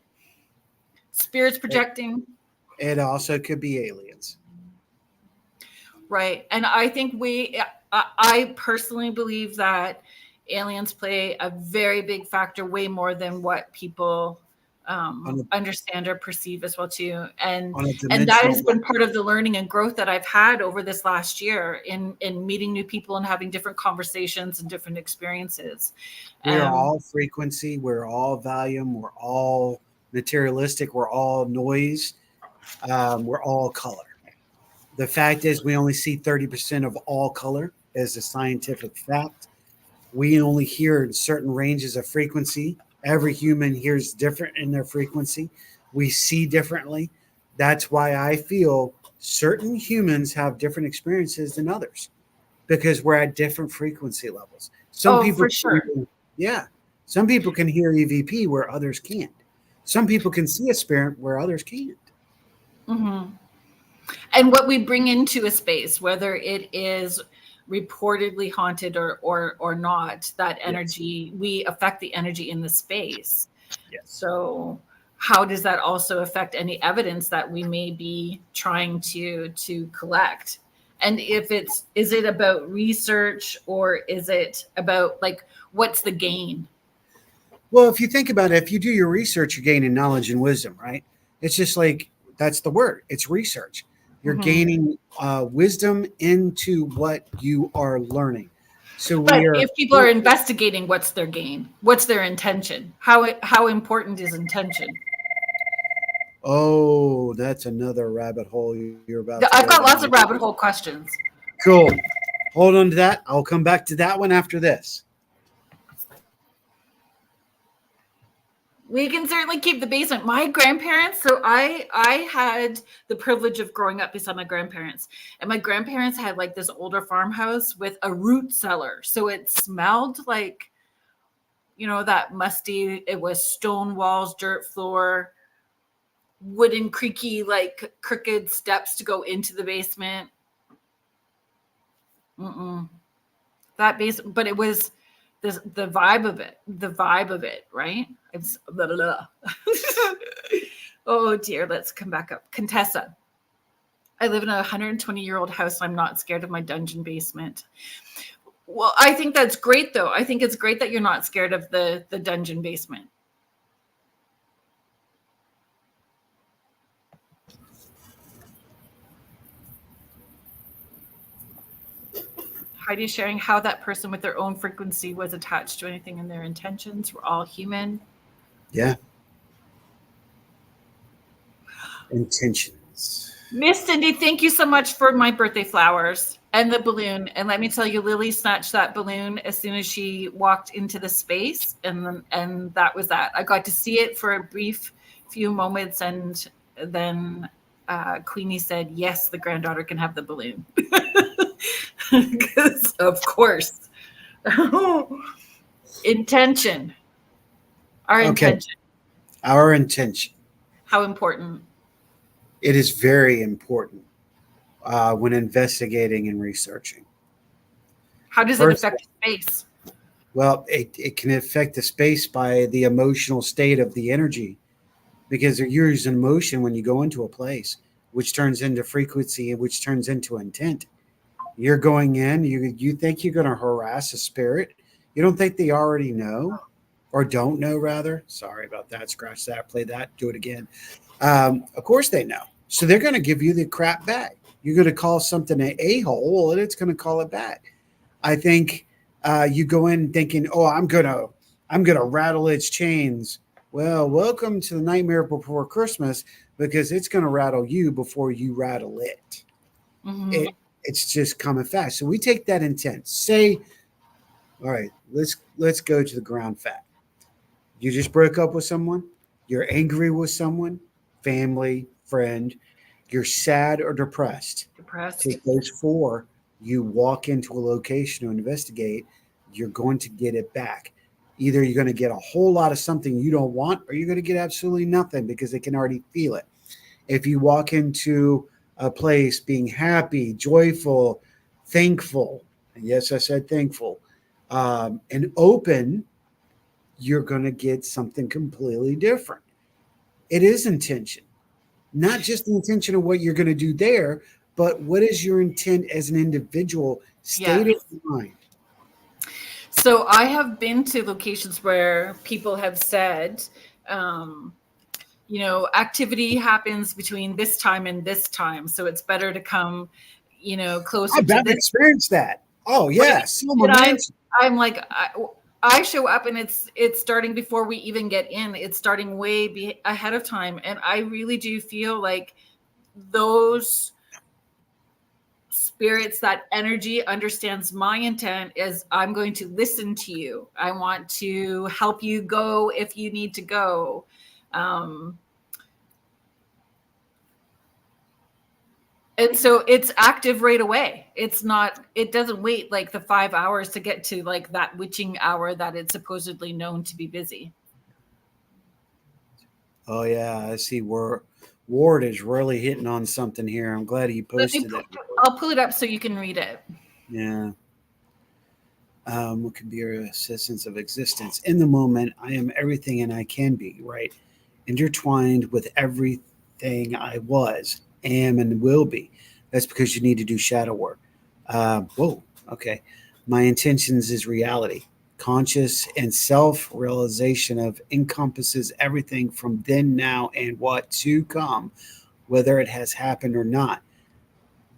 spirits projecting. It also could be aliens. Right. And I think I personally believe that aliens play a very big factor, way more than what people understand or perceive as well too. And that has been part of the learning and growth that I've had over this last year in meeting new people and having different conversations and different experiences. We're all frequency. We're all volume. We're all materialistic. We're all noise. We're all color. The fact is we only see 30% of all color as a scientific fact. We only hear certain ranges of frequency. Every human hears different in their frequency. We see differently. That's why I feel certain humans have different experiences than others because we're at different frequency levels. Some people, for sure. Some people can hear EVP where others can't. Some people can see a spirit where others can't. Mm-hmm. And what we bring into a space, whether it is reportedly haunted or not, that energy, yes. We affect the energy in the space. Yes. So how does that also affect any evidence that we may be trying to collect? And is it about research or is it about what's the gain? Well, if you think about it, if you do your research, you're gaining knowledge and wisdom, right? It's just like, that's the word. It's research. You're gaining wisdom into what you are learning. But if people are investigating, what's their gain? What's their intention? How important is intention? Oh, that's another rabbit hole you're about. I've got lots of rabbit hole questions. Cool. Hold on to that. I'll come back to that one after this. We can certainly keep the basement. My grandparents, so I had the privilege of growing up beside my grandparents. And my grandparents had this older farmhouse with a root cellar. So it smelled like, that musty, it was stone walls, dirt floor, wooden creaky, crooked steps to go into the basement. That basement, but it was the vibe of it, right? It's blah, blah, blah. Oh dear, let's come back up. Contessa. I live in a 120-year-old house. I'm not scared of my dungeon basement. Well, I think that's great though. I think it's great that you're not scared of the dungeon basement. Heidi's sharing how that person with their own frequency was attached to anything in their intentions. We're all human. Yeah. Intentions. Miss Cindy, thank you so much for my birthday flowers and the balloon. And let me tell you, Lily snatched that balloon as soon as she walked into the space. And that was that. I got to see it for a brief few moments and then Queenie said, yes, the granddaughter can have the balloon. Because, of course. Intention. Our intention. Our intention. How important? It is very important when investigating and researching. How does it affect space? Well, it can affect the space by the emotional state of the energy, because you're using emotion when you go into a place, which turns into frequency, which turns into intent. You're going in, you think you're going to harass a spirit. You don't think they already know, or don't know, rather. Sorry about that. Scratch that, play that, do it again. Of course they know. So they're going to give you the crap back. You're going to call something an a-hole, and it's going to call it back. I think you go in thinking, oh, I'm gonna rattle its chains. Well, welcome to the Nightmare Before Christmas, because it's going to rattle you before you rattle it. Mm-hmm. It's just coming fast. So we take that intent. Say, all right, let's go to the ground fact. You just broke up with someone. You're angry with someone, family, friend. You're sad or depressed. Take those four. You walk into a location to investigate. You're going to get it back. Either you're going to get a whole lot of something you don't want, or you're going to get absolutely nothing because they can already feel it. If you walk into a place being happy, joyful, thankful, and yes, I said thankful, and open, you're going to get something completely different. It is intention, not just the intention of what you're going to do there, but what is your intent as an individual, state of mind? So I have been to locations where people have said, activity happens between this time and this time, so it's better to come, closer to this. I've experienced that. Oh, yes. I'm like, I show up and it's starting before we even get in. It's starting way ahead of time. And I really do feel like those spirits, that energy understands my intent is I'm going to listen to you. I want to help you go if you need to go. And so it's active right away. It doesn't wait like the 5 hours to get to like that witching hour that it's supposedly known to be busy. Oh yeah, I see Ward is really hitting on something here. I'm glad he posted it. I'll pull it up so you can read it. Yeah. What can be your assistance of existence? In the moment, I am everything and I can be, right? Intertwined with everything I was, am, and will be. That's because you need to do shadow work. Whoa, okay. My intentions is reality. Conscious and self-realization of encompasses everything from then, now, and what to come, whether it has happened or not.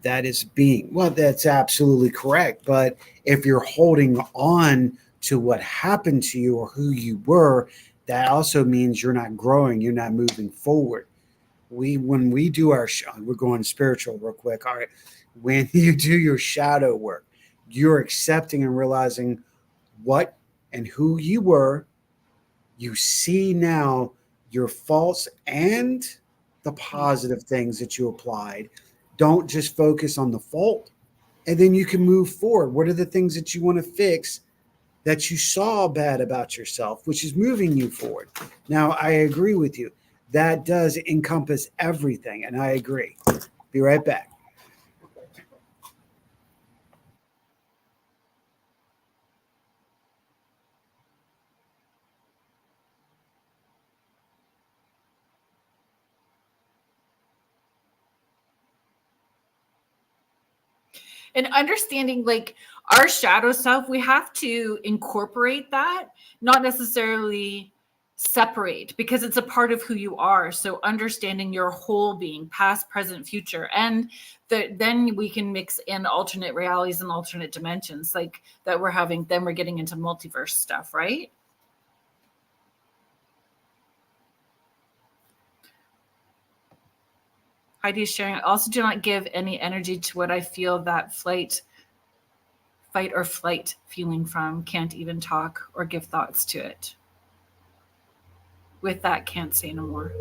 That is being. Well, that's absolutely correct. But if you're holding on to what happened to you or who you were, that also means you're not growing, you're not moving forward. When we do our we're going spiritual real quick. All right. When you do your shadow work, you're accepting and realizing what and who you were. You see now your faults and the positive things that you applied. Don't just focus on the fault, and then you can move forward. What are the things that you want to fix that you saw bad about yourself, which is moving you forward? Now, I agree with you. That does encompass everything, and I agree. Be right back. And understanding like our shadow self, we have to incorporate that, not necessarily separate, because it's a part of who you are. So understanding your whole being, past, present, future, and then we can mix in alternate realities and alternate dimensions like that we're having. Then we're getting into multiverse stuff, right? Heidi is sharing. Also, do not give any energy to what I feel that fight or flight feeling from. Can't even talk or give thoughts to it. With that, can't say no more.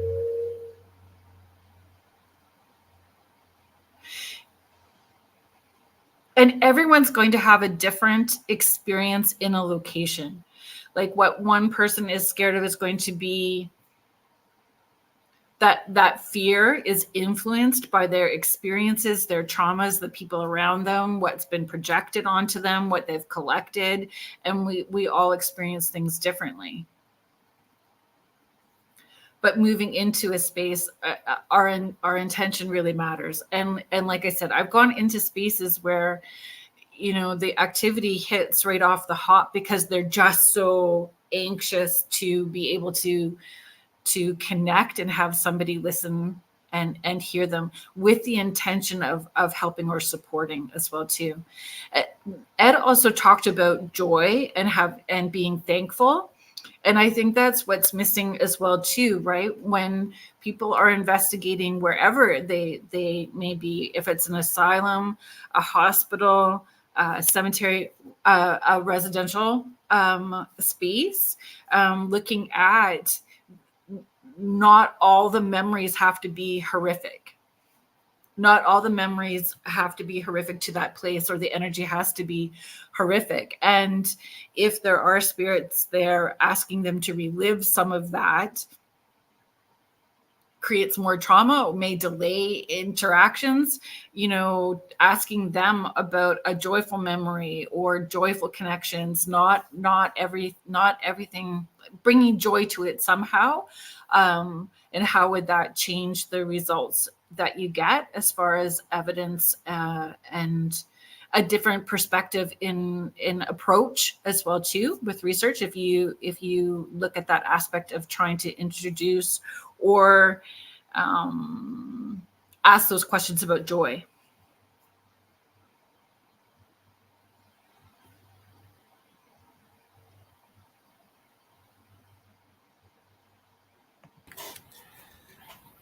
And everyone's going to have a different experience in a location. Like what one person is scared of is going to be that fear is influenced by their experiences, their traumas, the people around them, what's been projected onto them, what they've collected. And we all experience things differently. But moving into a space, our intention really matters. And like I said, I've gone into spaces where, the activity hits right off the hop because they're just so anxious to be able to connect and have somebody listen and hear them with the intention of helping or supporting as well too. Ed also talked about joy and being thankful. And I think that's what's missing as well too, right? When people are investigating wherever they may be, if it's an asylum, a hospital, a cemetery, a residential space, looking at, not all the memories have to be horrific. Not all the memories have to be horrific to that place, or the energy has to be horrific. And if there are spirits there, asking them to relive some of that creates more trauma or may delay interactions. Asking them about a joyful memory or joyful connections, not everything, bringing joy to it somehow. And how would that change the results that you get as far as evidence and a different perspective in approach as well too with research, if you look at that aspect of trying to introduce or ask those questions about joy.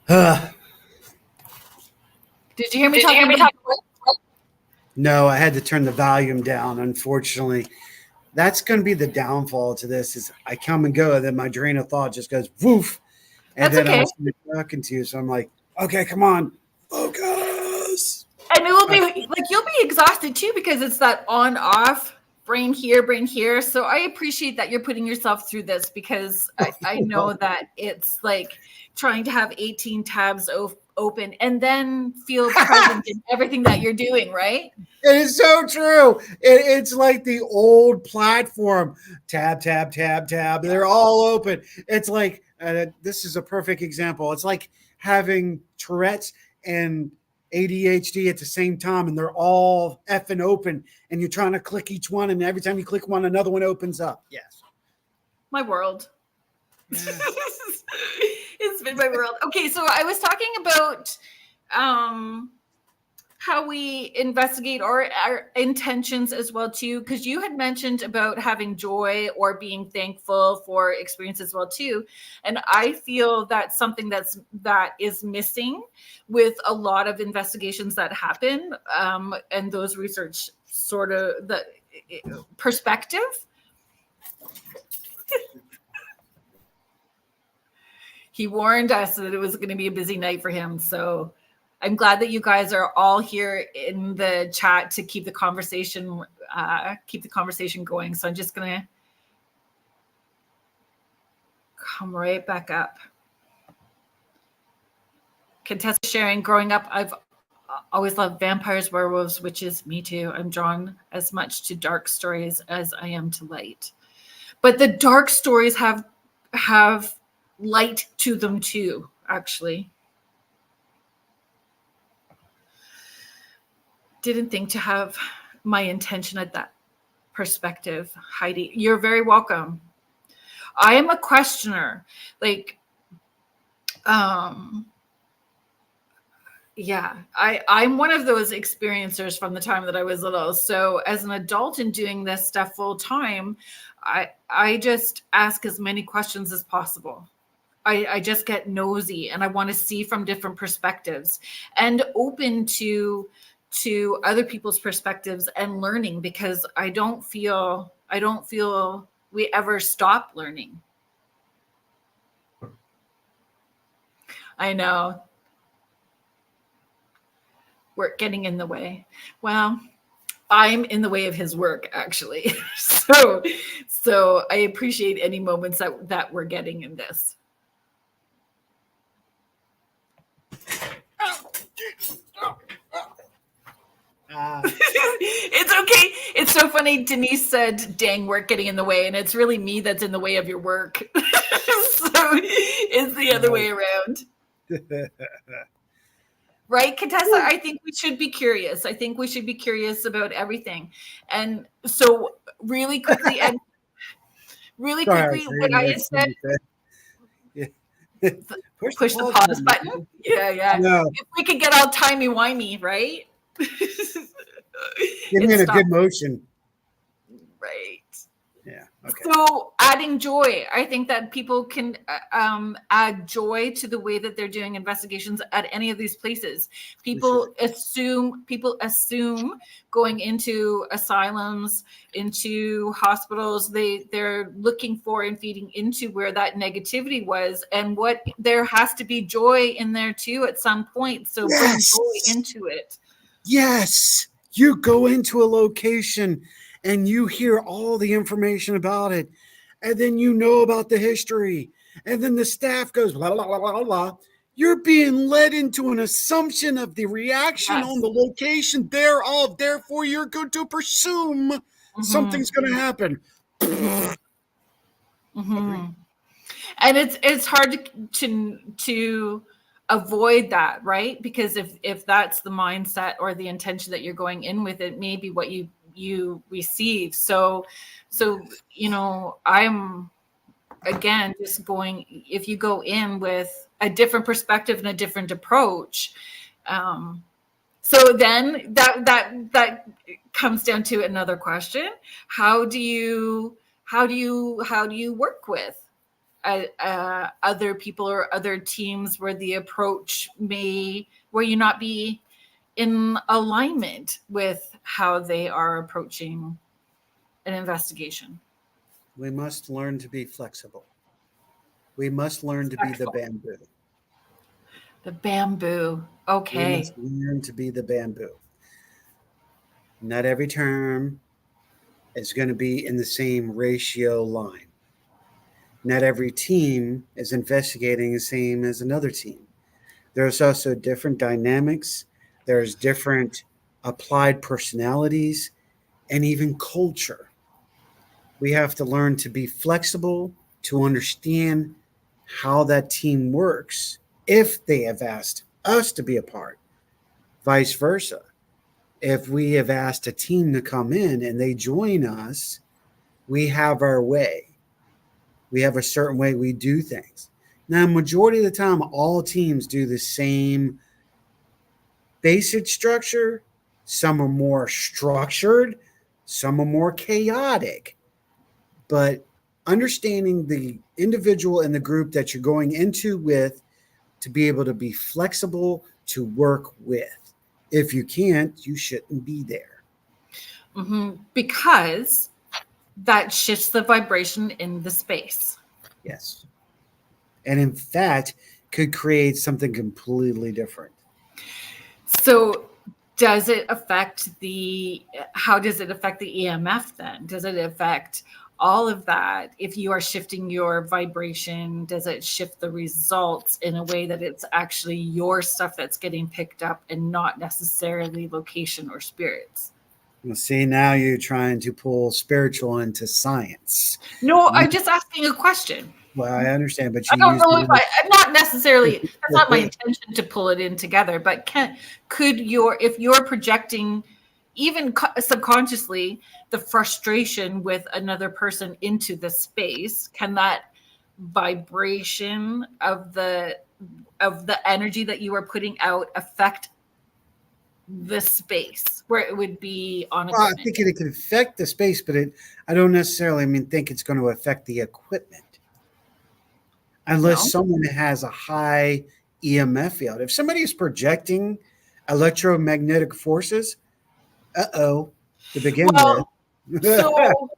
Did you hear me talking about? No, I had to turn the volume down, unfortunately. That's going to be the downfall to this is I come and go, and then my drain of thought just goes woof. And That's then okay. I was talking to you, so I'm like, okay, come on, focus. And it will be like you'll be exhausted too because it's that on off, brain here. So I appreciate that you're putting yourself through this because I know that it's like trying to have 18 tabs open and then feel present in everything that you're doing, right? It is so true. It's like the old platform. Tab. They're all open. It's like, this is a perfect example. It's like having Tourette's and ADHD at the same time, and they're all effing open, and you're trying to click each one, and every time you click one, another one opens up. Yes. My world. Yeah. It's been my world. Okay, so I was talking about how we investigate our intentions as well too, because you had mentioned about having joy or being thankful for experience as well too, and I feel that's something that is missing with a lot of investigations that happen, and those research sort of the perspective. He warned us that it was going to be a busy night for him. So I'm glad that you guys are all here in the chat to keep the conversation going. So I'm just going to come right back up. Contessa sharing, growing up, I've always loved vampires, werewolves, witches. Me too. I'm drawn as much to dark stories as I am to light. But the dark stories have light to them too, actually. Didn't think to have my intention at that perspective, Heidi. You're very welcome. I am a questioner. Like, yeah, I'm one of those experiencers from the time that I was little. So as an adult and doing this stuff full time, I just ask as many questions as possible. I just get nosy and I want to see from different perspectives and open to other people's perspectives and learning, because I don't feel we ever stop learning. I know. Work getting in the way. Well, I'm in the way of his work, actually. So I appreciate any moments that we're getting in this. It's okay. It's so funny. Denise said, "Dang, work getting in the way," and it's really me that's in the way of your work. So it's the other way around. Right, Contessa? I think we should be curious. I think we should be curious about everything. And so really quickly, what I had said, Yeah. push the pause button. Yeah. No. If we could get all timey-wimey, right? Give me a good motion. Right. Yeah. Okay. So adding joy, I think that people can add joy to the way that they're doing investigations at any of these places. People assume going into asylums, into hospitals, they're looking for and feeding into where that negativity was, and what there has to be joy in there too at some point. So bring joy into it. Yes, you go into a location and you hear all the information about it, and then you know about the history, and then the staff goes blah blah blah blah blah. You're being led into an assumption of the reaction on the location thereof. Therefore, you're going to presume something's going to happen. And it's hard to avoid that, right? Because if that's the mindset or the intention that you're going in with, it may be what you receive. So I'm again just going, if you go in with a different perspective and a different approach, so then that comes down to another question: how do you work with other people or other teams where the approach where you not be in alignment with how they are approaching an investigation? We must learn to be flexible. We must learn to be the bamboo. The bamboo. Okay. We must learn to be the bamboo. Not every term is going to be in the same ratio line. Not every team is investigating the same as another team. There's also different dynamics. There's different applied personalities and even culture. We have to learn to be flexible, to understand how that team works if they have asked us to be a part. Vice versa. If we have asked a team to come in and they join us, we have our way. We have a certain way we do things. Now, majority of the time, all teams do the same basic structure. Some are more structured, some are more chaotic. But understanding the individual and the group that you're going into with, to be able to be flexible to work with. If you can't, you shouldn't be there. Because that shifts the vibration in the space. Yes. And in fact, could create something completely different. So does it affect how does it affect the EMF then? Does it affect all of that? If you are shifting your vibration, does it shift the results in a way that it's actually your stuff that's getting picked up and not necessarily location or spirits? Well, see, now you're trying to pull spiritual into science. No, I'm just asking a question. Well, I understand, but I don't know if I'm not necessarily, that's not my intention to pull it in together, but if you're projecting even subconsciously the frustration with another person into the space, can that vibration of the energy that you are putting out affect the space where it would be on equipment? I think it can affect the space, but I don't necessarily think it's going to affect the equipment. Unless someone has a high EMF field. If somebody is projecting electromagnetic forces, to begin with. So,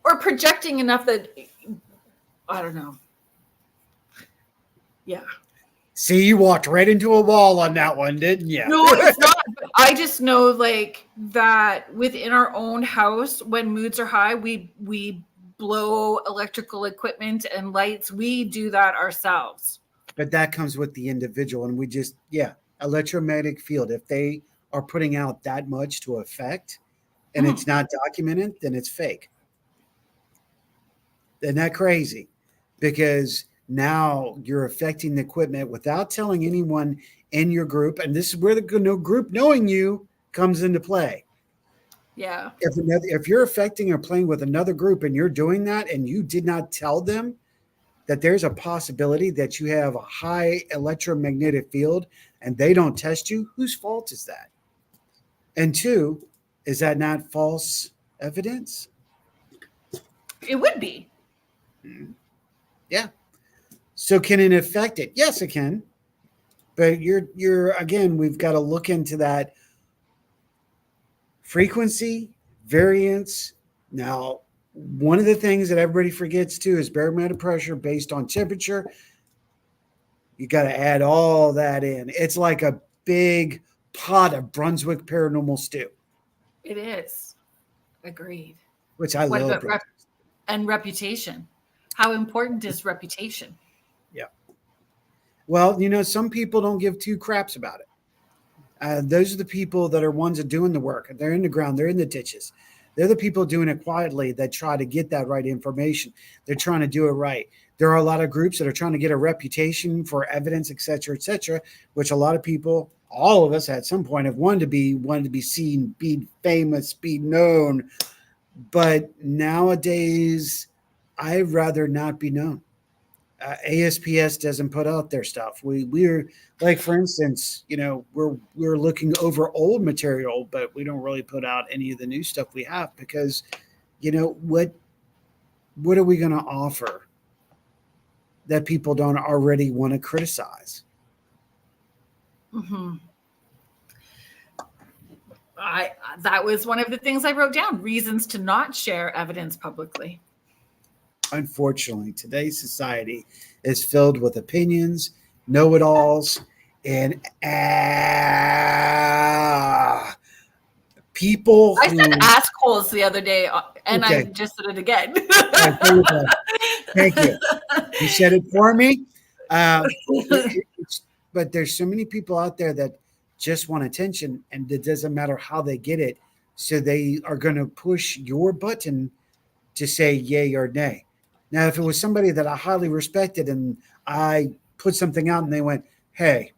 or projecting enough that, I don't know. Yeah. See, you walked right into a wall on that one, didn't you? No, it's not. I just know like that within our own house, when moods are high, we blow electrical equipment and lights. We do that ourselves. But that comes with the individual, and we just, electromagnetic field. If they are putting out that much to affect, and it's not documented, then it's fake. Isn't that crazy? Because now you're affecting the equipment without telling anyone in your group, and this is where the group knowing you comes into play. Yeah. If you're affecting or playing with another group and you're doing that and you did not tell them that there's a possibility that you have a high electromagnetic field and they don't test you, whose fault is that? And two, is that not false evidence? It would be. Yeah. So can it affect it? Yes, it can. But you're again, we've got to look into that frequency, variance. Now, one of the things that everybody forgets too is barometric pressure based on temperature. You got to add all that in. It's like a big pot of Brunswick paranormal stew. It is. Agreed. Which I What love. about and reputation? How important is reputation? Yeah. Well, some people don't give two craps about it. Those are the people that are ones that are doing the work. They're in the ground. They're in the ditches. They're the people doing it quietly that try to get that right information. They're trying to do it right. There are a lot of groups that are trying to get a reputation for evidence, et cetera, which a lot of people, all of us at some point have wanted to be seen, be famous, be known. But nowadays, I'd rather not be known. ASPS doesn't put out their stuff. We're like, for instance, we're looking over old material, but we don't really put out any of the new stuff we have because, what are we going to offer that people don't already want to criticize? Mm-hmm. That was one of the things I wrote down: reasons to not share evidence publicly. Unfortunately, today's society is filled with opinions, know-it-alls, and people. I said assholes the other day, and okay. I just said it again. Thank you. You said it for me. But there's so many people out there that just want attention, and it doesn't matter how they get it. So they are going to push your button to say yay or nay. Now, if it was somebody that I highly respected and I put something out and they went, hey,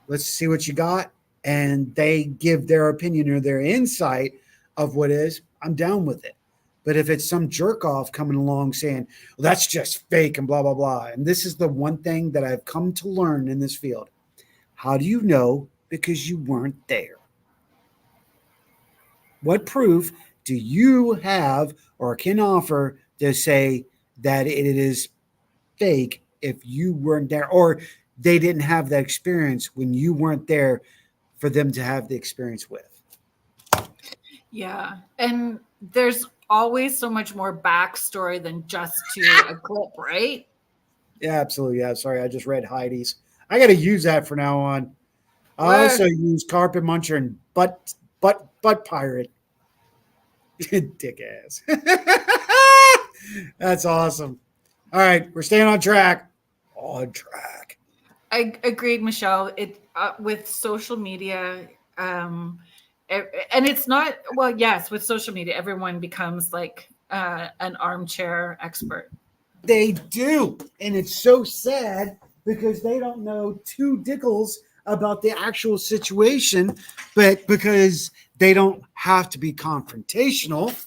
let's see what you got, and they give their opinion or their insight of what is, I'm down with it. But if it's some jerk off coming along saying, well, that's just fake and blah, blah, blah. And this is the one thing that I've come to learn in this field. How do you know? Because you weren't there. What proof do you have or can offer to say that it is fake if you weren't there, or they didn't have that experience when you weren't there for them to have the experience with? Yeah. And there's always so much more backstory than just to a clip, right? Yeah, absolutely. Yeah. Sorry. I just read Heidi's. I got to use that from now on. I also use carpet muncher and butt pirate. Dick ass. That's awesome. All right, we're staying on track. On track. I agreed, Michelle. It with social media, and it's not, well, yes, with social media, everyone becomes like an armchair expert. They do, and it's so sad because they don't know two dickles about the actual situation, but because they don't have to be confrontational,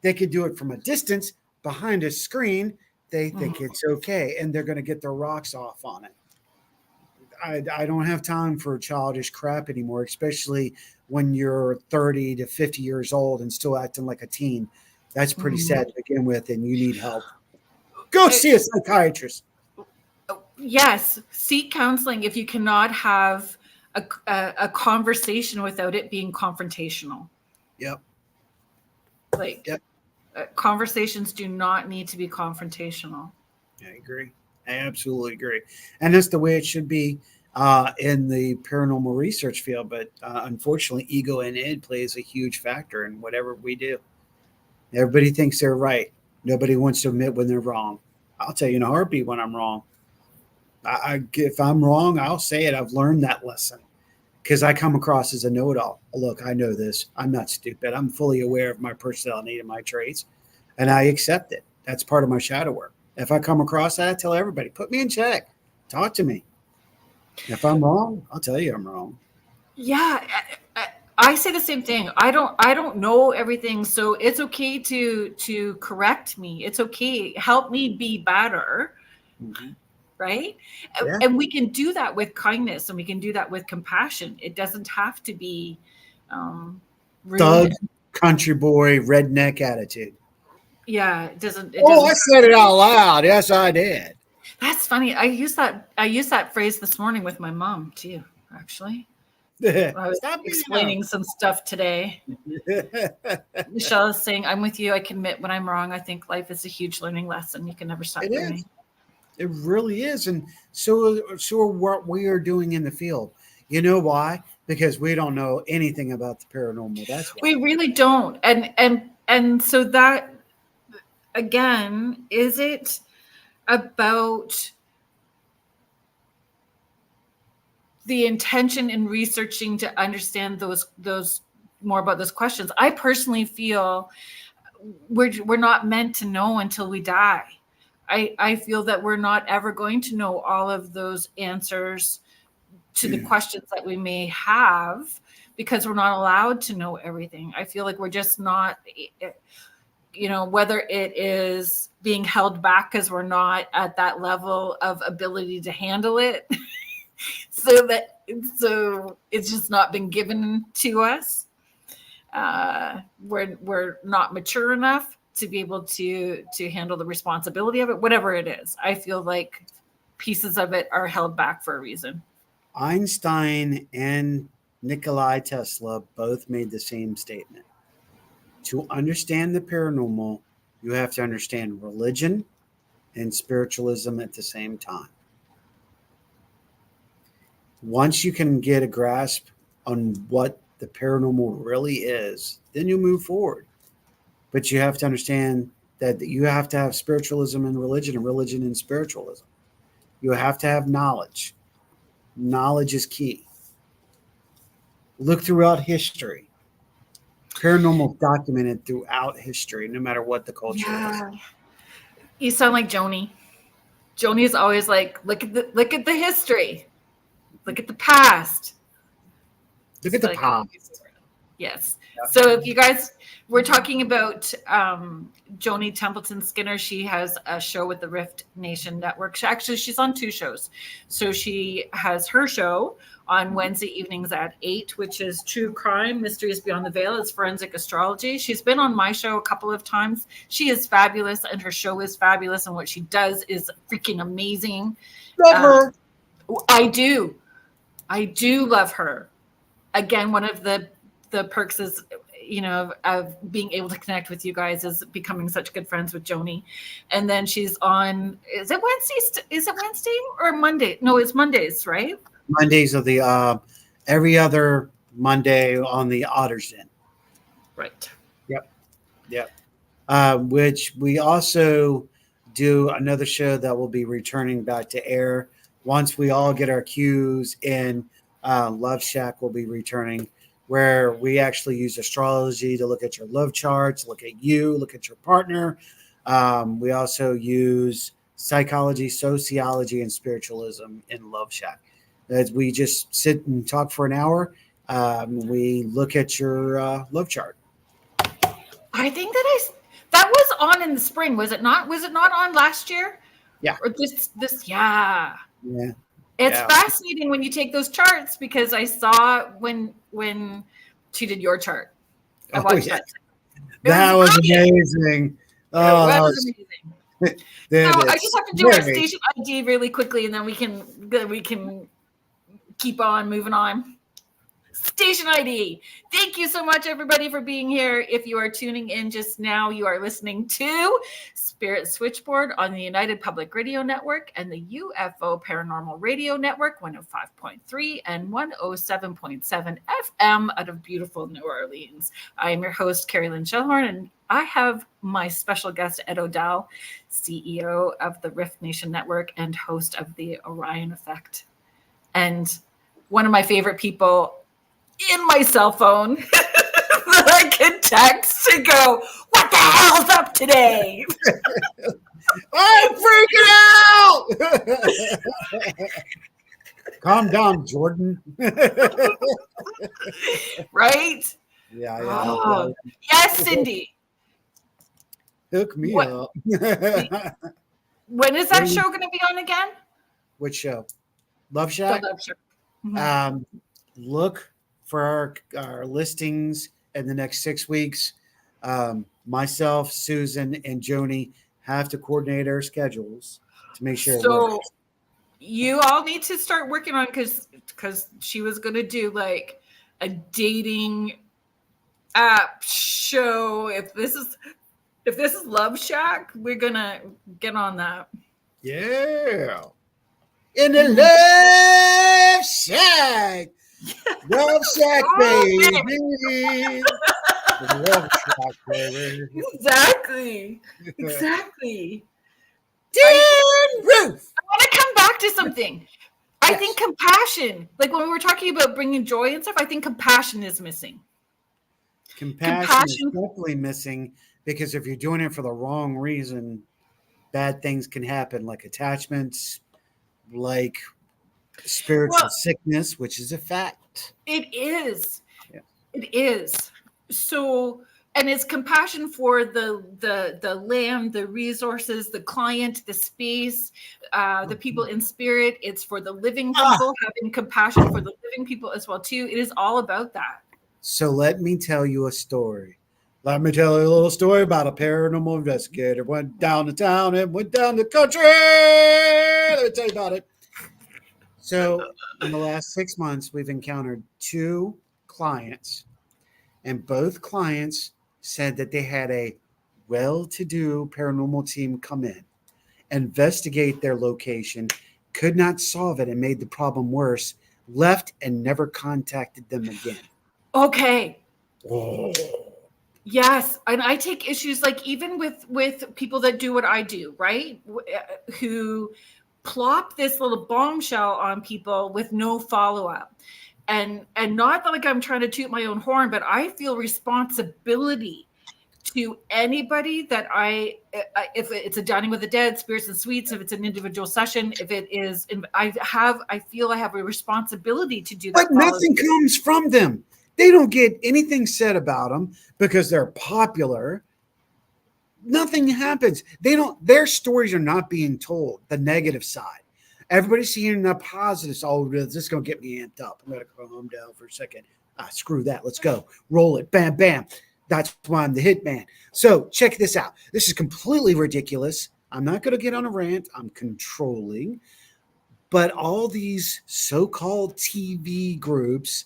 they can do it from a distance behind a screen. They think it's okay, and they're going to get their rocks off on it. I don't have time for childish crap anymore, especially when you're 30 to 50 years old and still acting like a teen. That's pretty sad to begin with, and you need help. Go see a psychiatrist. Yes, seek counseling if you cannot have a conversation without it being confrontational. Yep. Conversations do not need to be confrontational. I agree. I absolutely agree. And that's the way it should be in the paranormal research field. But unfortunately, ego and id plays a huge factor in whatever we do. Everybody thinks they're right. Nobody wants to admit when they're wrong. I'll tell you in a heartbeat when I'm wrong. If I'm wrong, I'll say it. I've learned that lesson because I come across as a know-it-all. Look, I know this. I'm not stupid. I'm fully aware of my personality and my traits, and I accept it. That's part of my shadow work. If I come across that, I tell everybody, put me in check. Talk to me. If I'm wrong, I'll tell you I'm wrong. Yeah, I say the same thing. I don't know everything, so it's okay to correct me. It's okay. Help me be better. Mm-hmm. Right? Yeah. And we can do that with kindness, and we can do that with compassion. It doesn't have to be rude. Thug, country boy, redneck attitude. Yeah, it doesn't. I said it out loud. Yes, I did. That's funny. I used that phrase this morning with my mom too, actually. I was explaining some stuff today. Michelle is saying, I'm with you. I can admit when I'm wrong. I think life is a huge learning lesson. You can never stop learning. It really is. And so what we are doing in the field. You know why? Because we don't know anything about the paranormal. That's why. We really don't. And so that, again, is it about the intention in researching to understand those more about those questions? I personally feel we're not meant to know until we die. I feel that we're not ever going to know all of those answers to the questions that we may have because we're not allowed to know everything. I feel like we're just not, whether it is being held back because we're not at that level of ability to handle it. so it's just not been given to us. We're not mature enough to be able to handle the responsibility of it, whatever it is. I feel like pieces of it are held back for a reason. Einstein and Nikola Tesla both made the same statement. To understand the paranormal, you have to understand religion and spiritualism at the same time. Once you can get a grasp on what the paranormal really is, then you'll move forward. But you have to understand that you have to have spiritualism and religion and spiritualism. You have to have knowledge. Knowledge is key. Look throughout history. Paranormal documented throughout history, no matter what the culture is. You sound like Joni. Joni is always like, look at the history. Look at the past. Look at the past. Yes. So if you guys, we're talking about Joni Templeton Skinner. She has a show with the Rift Nation Network. She's on 2 shows. So she has her show on Wednesday evenings at 8, which is True Crime, Mysteries Beyond the Veil. It's forensic astrology. She's been on my show a couple of times. She is fabulous, and her show is fabulous, and what she does is freaking amazing. Love her. I do love her. Again, one of the perks is, of being able to connect with you guys is becoming such good friends with Joni. And then she's on, is it Wednesday or Monday? No, it's Mondays, right? Mondays are the every other Monday on the Otter's Den. Right. Yep. Which we also do another show that will be returning back to air once we all get our cues in. Love Shack will be returning, where we actually use astrology to look at your love charts, look at you, look at your partner. We also use psychology, sociology, and spiritualism in Love Shack. As we just sit and talk for an hour, we look at your love chart. I think that was on in the spring, was it not? Was it not on last year? Yeah. Or this? Yeah. Yeah. It's fascinating when you take those charts, because I saw when she did your chart. I watched that. That was amazing. Oh, that was amazing. So I just have to do our station ID really quickly, and then we can keep on moving on. Station ID. Thank you so much, everybody, for being here. If you are tuning in just now, you are listening to Spirit Switchboard on the United Public Radio Network and the UFO Paranormal Radio Network, 105.3 and 107.7 FM out of beautiful New Orleans. I am your host, Carrie Lynn Shellhorn, and I have my special guest, Ed Odell, CEO of the R.I.F.T Nation Network and host of the Orion Effect. And one of my favorite people in my cell phone that I can text to go, what the hell's up today? I'm freaking out. Calm down, Jordan. Right? Yeah. Oh, yes, Cindy. Hook me What- up. When is that show going to be on again? Which show? Love The Shack? Love Show. Mhm. Look for our listings in the next 6 weeks. Myself, Susan, and Joni have to coordinate our schedules to make sure it So works. you all need to start working on, because she was going to do like a dating app show. If this is Love Shack, we're gonna get on that. Yeah. In the Love Shack. Love Shack, baby. Love Shack, baby. Exactly. Tin roof. I want to come back to something. I think compassion, like when we were talking about bringing joy and stuff, I think compassion is missing. Compassion is definitely missing, because if you're doing it for the wrong reason, bad things can happen, like attachments, like spiritual sickness, which is a fact. It is. Yeah. It is. So, and it's compassion for the land, the resources, the client, the space, the people in spirit. It's for the living people, having compassion for the living people as well too. It is all about that. So let me tell you a story. Let me tell you a little story about a paranormal investigator. Went down to town and went down the country. Let me tell you about it. So in the last 6 months, we've encountered 2 clients, and both clients said that they had a well-to-do paranormal team come in, investigate their location, could not solve it and made the problem worse, left and never contacted them again. Okay. Oh. Yes, and I take issues like even with people that do what I do, right? Who plop this little bombshell on people with no follow-up. And not that like I'm trying to toot my own horn, but I feel responsibility to anybody that if it's a dining with the dead, spirits and sweets, if it's an individual session, if it is, I feel I have a responsibility to do that. But nothing comes from them. They don't get anything said about them because they're popular. Nothing happens. Their stories are not being told, the negative side. Everybody's seeing the positives. Oh, this is going to get me amped up. I'm going to calm down for a second. Screw that. Let's go. Roll it. Bam, bam. That's why I'm the hitman. So check this out. This is completely ridiculous. I'm not going to get on a rant. I'm controlling. But all these so-called TV groups,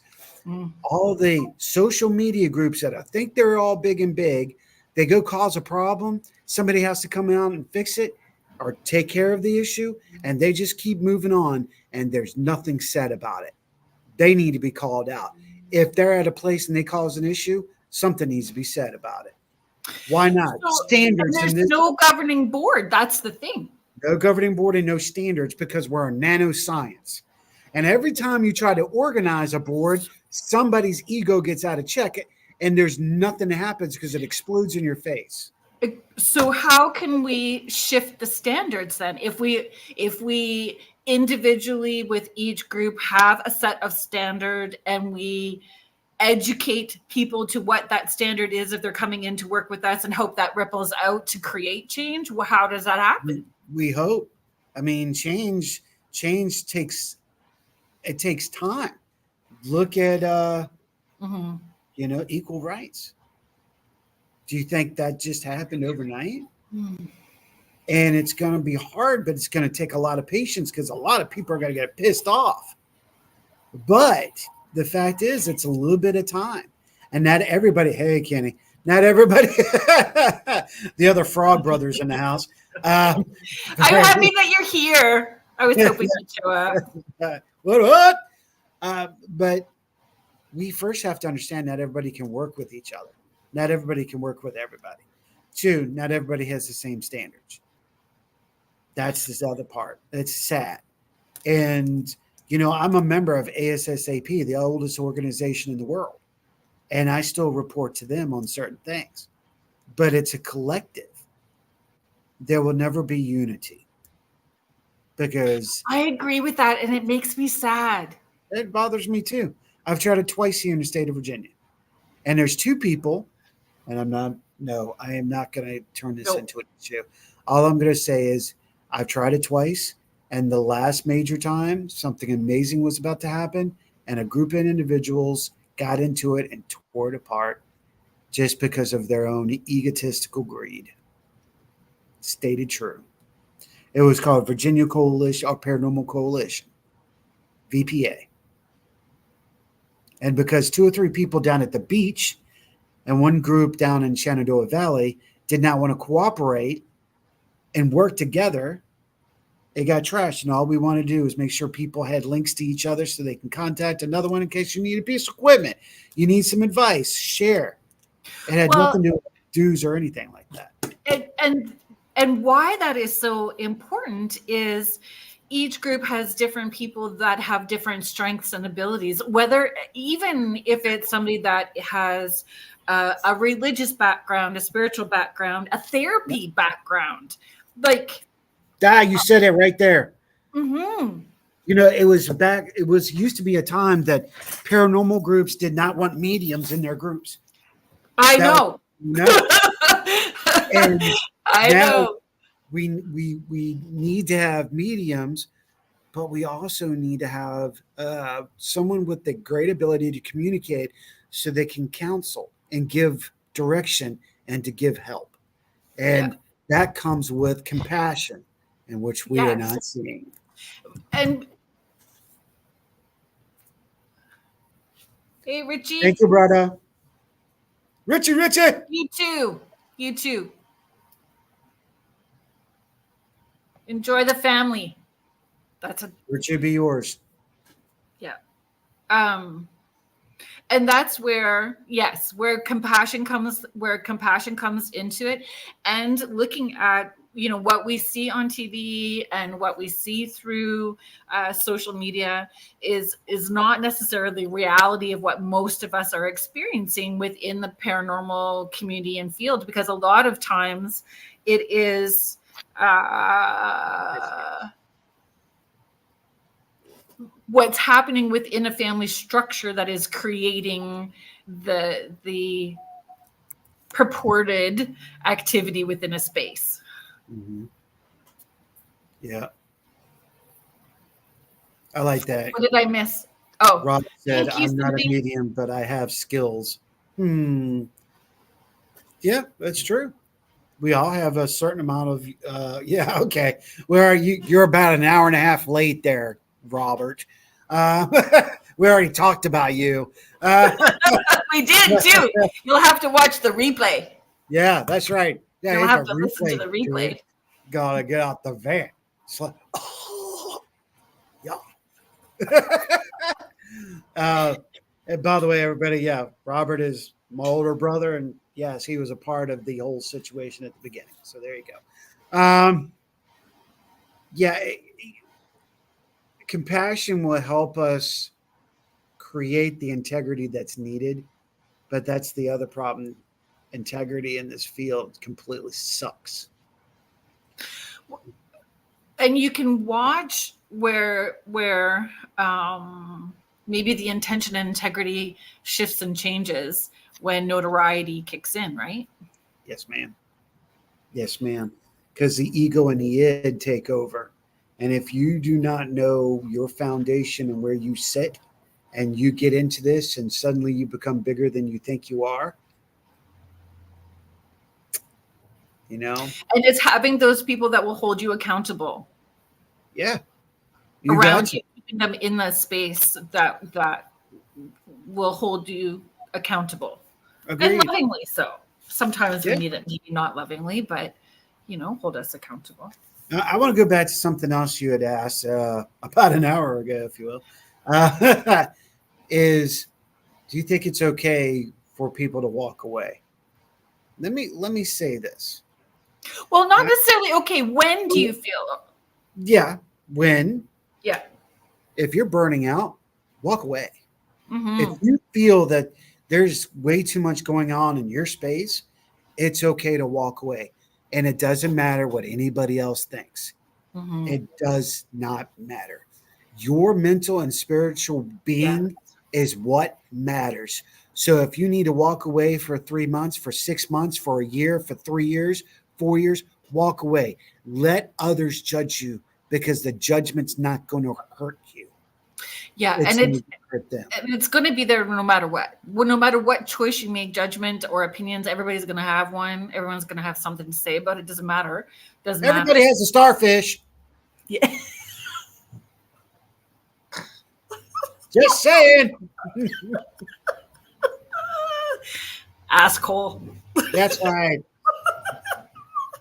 all the social media groups that I think they're all big and big, they go cause a problem. Somebody has to come out and fix it or take care of the issue, and they just keep moving on, and there's nothing said about it. They need to be called out. If they're at a place and they cause an issue, something needs to be said about it. Why not? Standards. There's no governing board. That's the thing. No governing board and no standards, because we're a nanoscience. And every time you try to organize a board, somebody's ego gets out of check, and there's nothing that happens because it explodes in your face. So how can we shift the standards then? If we individually with each group have a set of standard and we educate people to what that standard is if they're coming in to work with us and hope that ripples out to create change, well, how does that happen? We hope. I mean, change takes time. Look at equal rights. Do you think that just happened overnight? And it's going to be hard, but it's going to take a lot of patience because a lot of people are going to get pissed off. But the fact is, it's a little bit of time. And not everybody, hey, Kenny, not everybody, the other frog brothers in the house. I'm happy that you're here. I was hoping you'd show up. What? But we first have to understand not everybody can work with each other. Not everybody can work with everybody. 2, not everybody has the same standards. That's this other part. It's sad. And, you know, I'm a member of ASSAP, the oldest organization in the world. And I still report to them on certain things. But it's a collective. There will never be unity. Because I agree with that, and it makes me sad. it bothers me too. I've tried it twice here in the state of Virginia. And there's 2 people, and I am not going to turn this into an issue. All I'm going to say is I've tried it twice, and the last major time something amazing was about to happen, and a group of individuals got into it and tore it apart just because of their own egotistical greed. Stated true. It was called Virginia Coalition or Paranormal Coalition, VPA. And because 2 or 3 people down at the beach and one group down in Shenandoah Valley did not want to cooperate and work together, it got trashed. And all we want to do is make sure people had links to each other so they can contact another one in case you need a piece of equipment. You need some advice, share. It had nothing to do with dues or anything like that. And why that is so important is each group has different people that have different strengths and abilities, whether even if it's somebody that has a religious background, a spiritual background, a therapy background. Like, you said it right there. Mm-hmm. You know, it used to be a time that paranormal groups did not want mediums in their groups. I know. And I know. We need to have mediums, but we also need to have someone with the great ability to communicate so they can counsel and give direction and to give help. And that comes with compassion, in which we are not seeing. And hey, Richie. Thank you, brother. Richie. You too. Enjoy the family. Richie be yours. Yeah. And that's where compassion comes into it, and looking at, you know, what we see on TV and what we see through social media is not necessarily reality of what most of us are experiencing within the paranormal community and field, because a lot of times it is what's happening within a family structure that is creating the purported activity within a space. Mm-hmm. Yeah. I like that. What did I miss? Oh, Rob said, I'm not a medium, but I have skills. Yeah, that's true. We all have a certain amount of, okay. Where are you? You're about an hour and a half late there, Robert. We already talked about you. We did too. You'll have to watch the replay. Yeah, that's right. Yeah, you'll have to listen to the replay. Dude. Gotta get out the van. It's like, and by the way, everybody, Robert is my older brother, and yes, he was a part of the whole situation at the beginning. So there you go. Compassion will help us create the integrity that's needed, but that's the other problem. Integrity in this field completely sucks. And you can watch where maybe the intention and integrity shifts and changes when notoriety kicks in, right? Yes, ma'am. Because the ego and the id take over. And if you do not know your foundation and where you sit, and you get into this and suddenly you become bigger than you think you are, you know? And it's having those people that will hold you accountable. Yeah. Around you, keeping them in the space that will hold you accountable. Agreed. And lovingly so. Sometimes Yeah. we need it, maybe not lovingly, but hold us accountable. I want to go back to something else you had asked about an hour ago, if you will. Is do you think it's okay for people to walk away? Let me say this. Well, not necessarily okay. When do you feel? Yeah, when Yeah. if you're burning out, walk away. Mm-hmm. If you feel that there's way too much going on in your space, it's okay to walk away. And it doesn't matter what anybody else thinks. Mm-hmm. It does not matter. Your mental and spiritual being is what matters. So if you need to walk away for 3 months, for 6 months, for a year, for 3 years, 4 years, walk away. Let others judge you because the judgment's not going to hurt you. Yeah, It's and going to hurt them. it's going to be there no matter what. No matter what choice you make, judgment or opinions, everybody's going to have one. Everyone's going to have something to say about it. Doesn't matter. Doesn't Everybody matter. has a starfish. Yeah. Just saying. Asshole. That's right.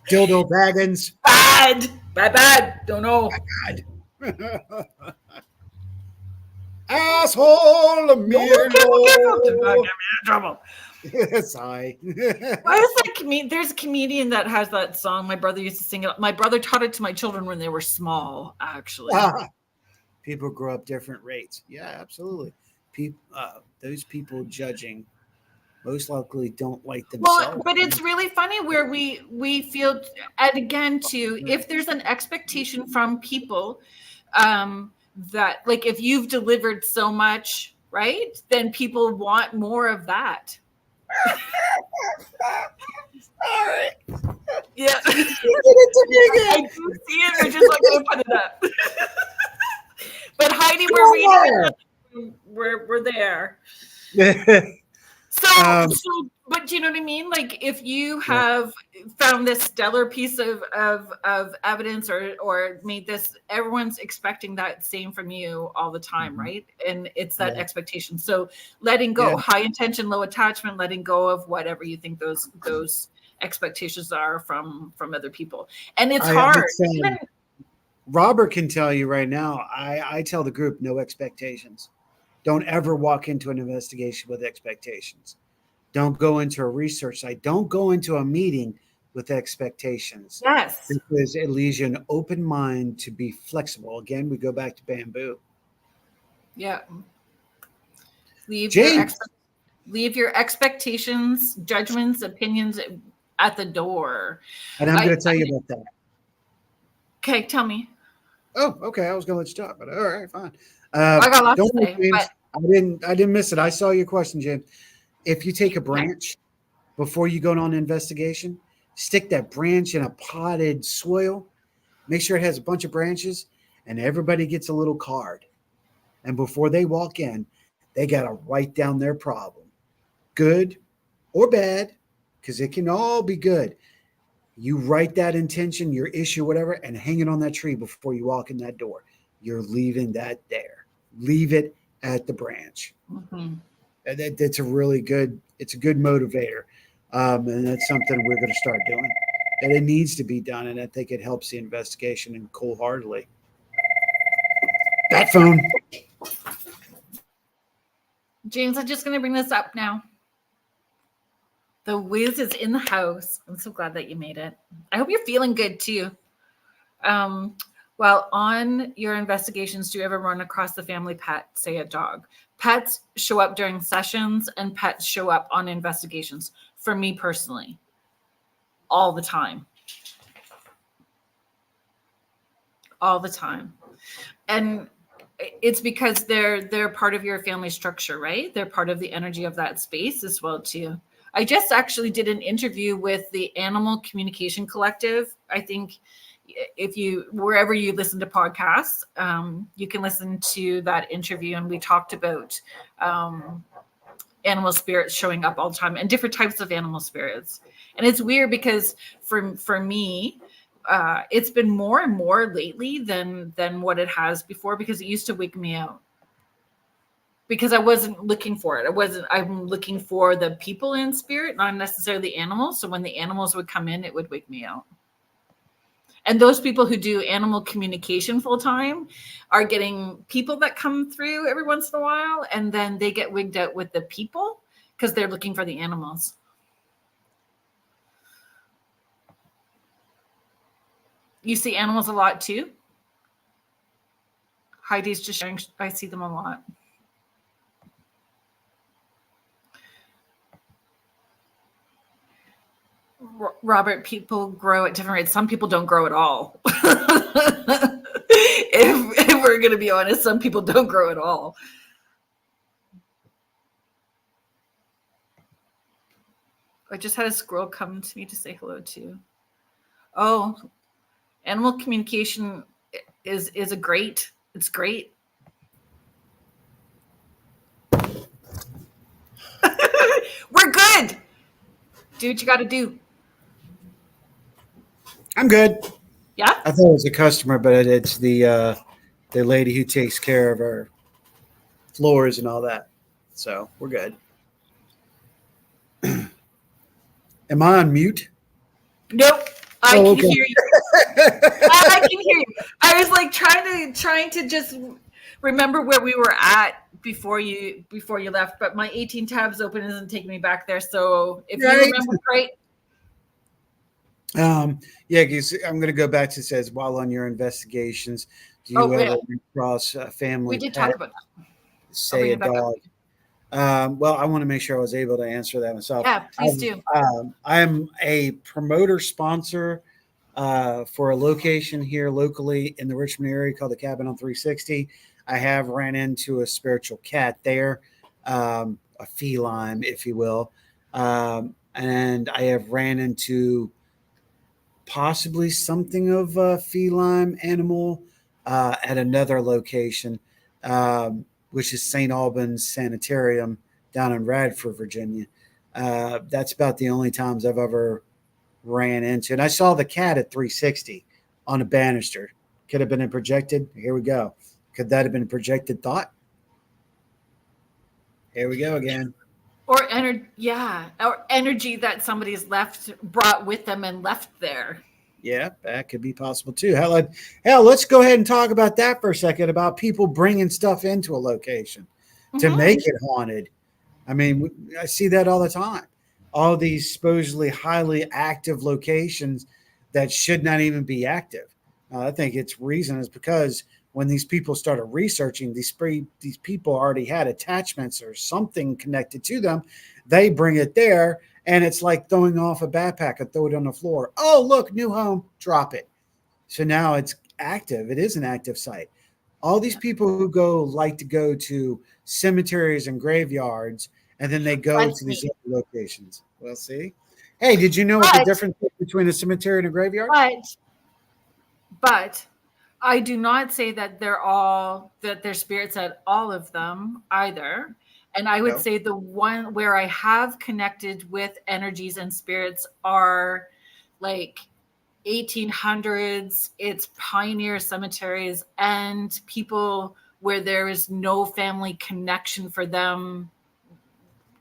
Dildo Baggins. Bad. Bad. Don't know. God. Asshole of me. Trouble. Sigh. Why is that there's a comedian that has that song. My brother used to sing it. My brother taught it to my children when they were small, actually. People grow up different rates. Yeah, absolutely. Those people judging most likely don't like themselves. Well, but it's really funny where we feel, and again, too, if there's an expectation from people that, like, if you've delivered so much, right, then people want more of that. All right. Yeah. I do see it. We're just like going to put it up. But Heidi, we're there. So, but do you know what I mean? Like, if you have found this stellar piece of evidence or made this, everyone's expecting that same from you all the time, right? And it's that expectation. So letting go, high intention, low attachment, letting go of whatever you think those expectations are from other people. And it's hard. Robert can tell you right now, I tell the group no expectations. Don't ever walk into an investigation with expectations. Don't go into a research site. Don't go into a meeting with expectations. Yes. Because it leaves you an open mind to be flexible. Again, we go back to bamboo. Yeah. Leave your expectations, judgments, opinions at the door. And I'm going to tell you about that. Okay, tell me. Oh, okay. I was going to let you talk, but all right, fine. I got lots to say, James, but I didn't miss it. I saw your question, James. If you take a branch before you go on an investigation, stick that branch in a potted soil, make sure it has a bunch of branches, and everybody gets a little card. And before they walk in, they got to write down their problem, good or bad, because it can all be good. You write that intention, your issue, whatever, and hang it on that tree before you walk in that door. You're leaving that there. Leave it at the branch. Mm-hmm. That's a really good, it's a good motivator. And that's something we're going to start doing. And it needs to be done. And I think it helps the investigation and cold-heartedly. That phone. James, I'm just going to bring this up now. The Wiz is in the house. I'm so glad that you made it. I hope you're feeling good too. While on your investigations, do you ever run across the family pet, say a dog? Pets show up during sessions and pets show up on investigations. For me personally, all the time. All the time. And it's because they're part of your family structure, right? They're part of the energy of that space as well too. I just actually did an interview with the Animal Communication Collective. I think if you, wherever you listen to podcasts, you can listen to that interview. And we talked about animal spirits showing up all the time and different types of animal spirits. And it's weird because for me, it's been more and more lately than what it has before, because it used to wake me out. because I wasn't looking for it. I'm looking for the people in spirit, not necessarily the animals. So when the animals would come in, it would wake me out. And those people who do animal communication full time are getting people that come through every once in a while, and then they get wigged out with the people because they're looking for the animals. You see animals a lot too? Heidi's just sharing. I see them a lot. Robert, people grow at different rates. Some people don't grow at all. if we're going to be honest, some people don't grow at all. I just had a squirrel come to me to say hello too. Oh, animal communication is it's great. We're good. Do what you got to do. I'm good. Yeah. I thought it was a customer, but it's the lady who takes care of our floors and all that. So we're good. Am I on mute? Nope. I can okay. hear you. I can hear you. I was like trying to just remember where we were at before you left, but my 18 tabs open isn't taking me back there. So if you remember right. Yeah, because I'm going to go back to it says, while on your investigations, do you ever cross a family? We did talk about that. Say a dog. Well, I want to make sure I was able to answer that myself. Yeah, please do. I'm a promoter sponsor for a location here locally in the Richmond area called the Cabin on 360. I have ran into a spiritual cat there, a feline, if you will. And I have ran into possibly something of a feline animal at another location, which is St. Albans Sanitarium down in Radford, Virginia. That's about the only times I've ever ran into. And I saw the cat at 360 on a banister. Could have been a projected. Here we go. Could that have been a projected thought? Here we go again. Or energy that somebody's brought with them and left there. Yeah, that could be possible too. Hell, let's go ahead and talk about that for a second, about people bringing stuff into a location to make it haunted. I mean, I see that all the time. All these supposedly highly active locations that should not even be active. I think its reason is because when these people started researching, these people already had attachments or something connected to them. They bring it there, and it's like throwing off a backpack and throw it on the floor. Oh, look, new home, drop it. So now it's active. It is an active site. All these people who like to go to cemeteries and graveyards, and then they go to these other locations. Well, see? Hey, did you know what the difference is between a cemetery and a graveyard? But I do not say that they're spirits at all of them either. And I would say the one where I have connected with energies and spirits are like 1800s, it's pioneer cemeteries and people where there is no family connection for them,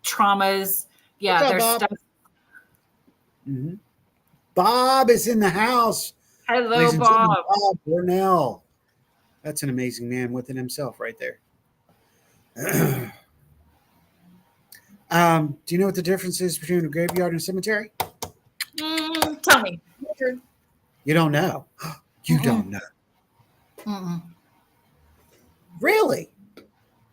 traumas. Yeah, there's stuff. Mm-hmm. Bob is in the house. Hello, Bob. Bob Burnell. That's an amazing man within himself right there. Do you know what the difference is between a graveyard and a cemetery? Tell me. You don't know. You don't know. Really?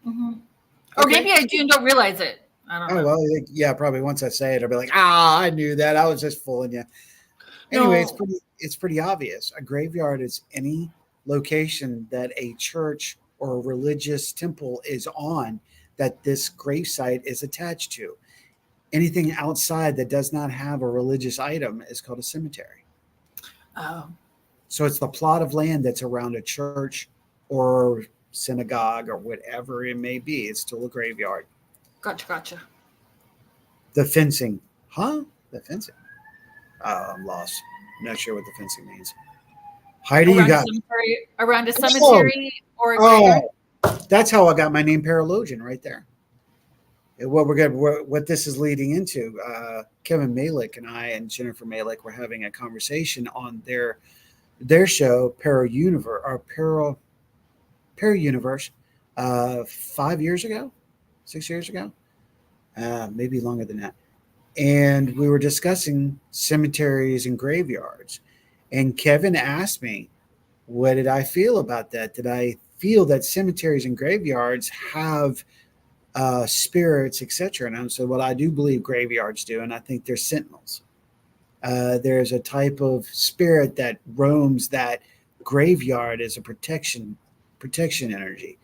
Or maybe I do and don't realize it. I don't know. Well, yeah, probably once I say it, I'll be like, I knew that. I was just fooling you. Anyway, it's pretty obvious. A graveyard is any location that a church or a religious temple is on that this gravesite is attached to. Anything outside that does not have a religious item is called a cemetery. Oh. So it's the plot of land that's around a church or synagogue or whatever it may be. It's still a graveyard. Gotcha. The fencing. Huh? The fencing. Oh, I'm lost. I'm not sure what the fencing means. Heidi, you got around a cemetery or a graveyard? That's how I got my name Paralogian right there. And what this is leading into, Kevin Malik and I and Jennifer Malik were having a conversation on their show Para Universe 5 years ago, 6 years ago, maybe longer than that. And we were discussing cemeteries and graveyards. And Kevin asked me, what did I feel about that? Did I feel that cemeteries and graveyards have spirits, etc.? And I said, well, I do believe graveyards do, and I think they're sentinels. There's a type of spirit that roams that graveyard as a protection energy.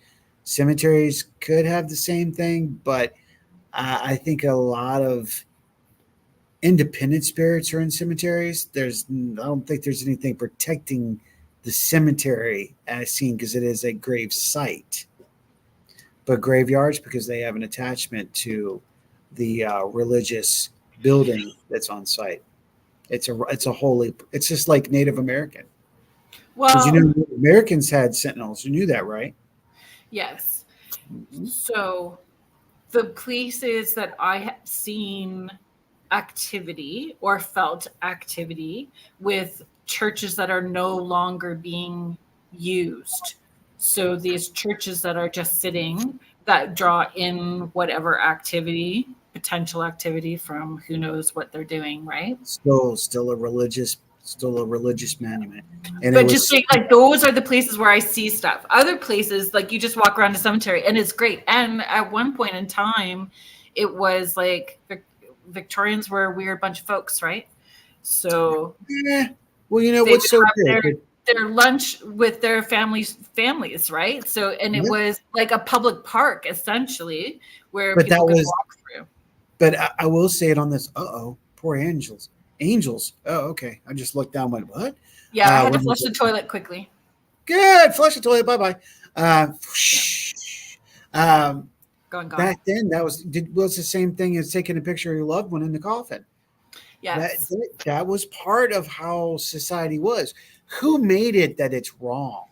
Cemeteries could have the same thing, but I think a lot of independent spirits are in cemeteries. I don't think there's anything protecting the cemetery as seen because it is a grave site. But graveyards, because they have an attachment to the religious building that's on site. It's just like Native American. Because Well, Americans had sentinels. You knew that, right? yes. Mm-hmm. So the places that I have seen activity or felt activity with churches that are no longer being used. So these churches that are just sitting that draw in whatever activity, potential activity from who knows what they're doing, right? Still a religious monument. And But just saying, like, those are the places where I see stuff. Other places, like, you just walk around a cemetery and it's great. And at one point in time, it was like Victorians were a weird bunch of folks, right? So yeah. Well, you know what's so good? Their lunch with their families, right? So, and it was like a public park essentially where people could walk through. But I will say it on this. Poor angels. Oh, okay. I just looked down. Went what? Yeah, I had to flush the toilet quickly. Good, flush the toilet. Bye bye. Gone. Back then, was the same thing as taking a picture of your loved one in the coffin. Yes. That was part of how society was. Who made it that it's wrong?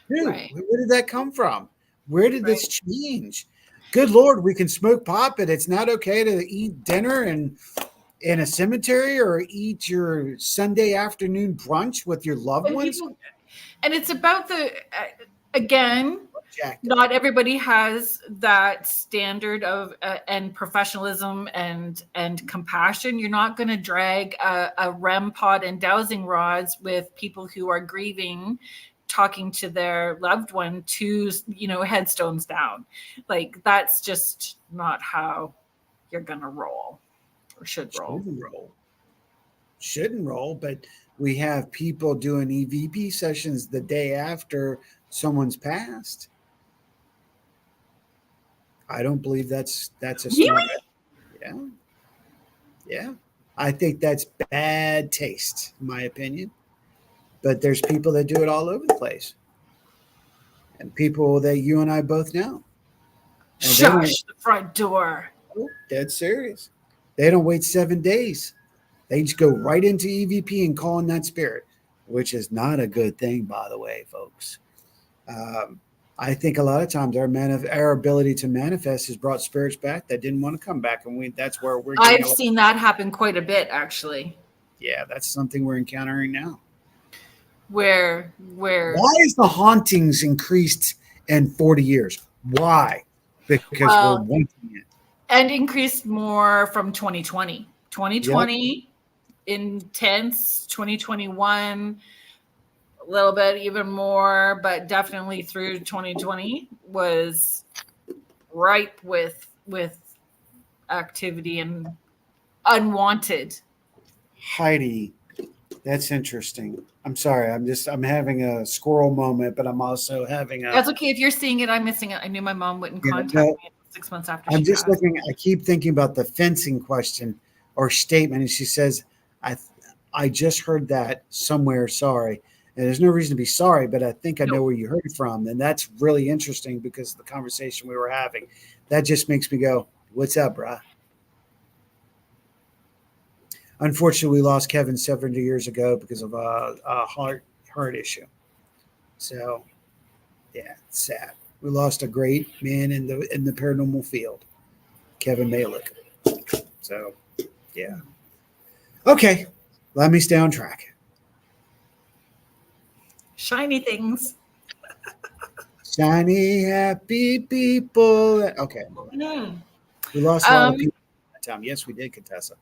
Who? Right. Where did that come from? Where did this change? Good Lord, we can smoke pot, but it's not okay to eat dinner in a cemetery or eat your Sunday afternoon brunch with your loved ones. And it's about again, not everybody has that standard of and professionalism and compassion. You're not going to drag a REM pod and dowsing rods with people who are grieving, talking to their loved one to, headstones down. Like, that's just not how you're going to roll or should roll. Shouldn't roll, but we have people doing EVP sessions the day after someone's passed. I don't believe that's a smart. Yeah. I think that's bad taste, in my opinion. But there's people that do it all over the place, and people that you and I both know. And shush the front door. Oh, dead serious. They don't wait 7 days. They just go right into EVP and call in that spirit, which is not a good thing, by the way, folks. I think a lot of times our ability to manifest has brought spirits back that didn't want to come back, and that's where we're. I've seen that happen quite a bit, actually. Yeah, that's something we're encountering now. Where? Why is the hauntings increased in 40 years? Why? Because we're wanting it. And increased more from 2020. 2020, intense. 2021, a little bit even more, but definitely through 2020 was ripe with activity and unwanted. Heidi, that's interesting. I'm sorry. I'm having a squirrel moment, but I'm also having a. That's okay. If you're seing it, I'm missing it. I knew my mom wouldn't contact me 6 months after. I'm just looking. I keep thinking about the fencing question or statement, and she says, "I just heard that somewhere. Sorry." And there's no reason to be sorry, but I think I know where you heard it from, and that's really interesting because of the conversation we were having. That just makes me go, "What's up, brah?" Unfortunately, we lost Kevin 70 years ago because of a heart issue. So Yeah, it's sad. We lost a great man in the paranormal field, Kevin Malick. So, yeah. Okay, let me stay on track. Shiny things. Shiny, happy people. Okay. We lost a lot of people that time. Yes, we did, Contessa.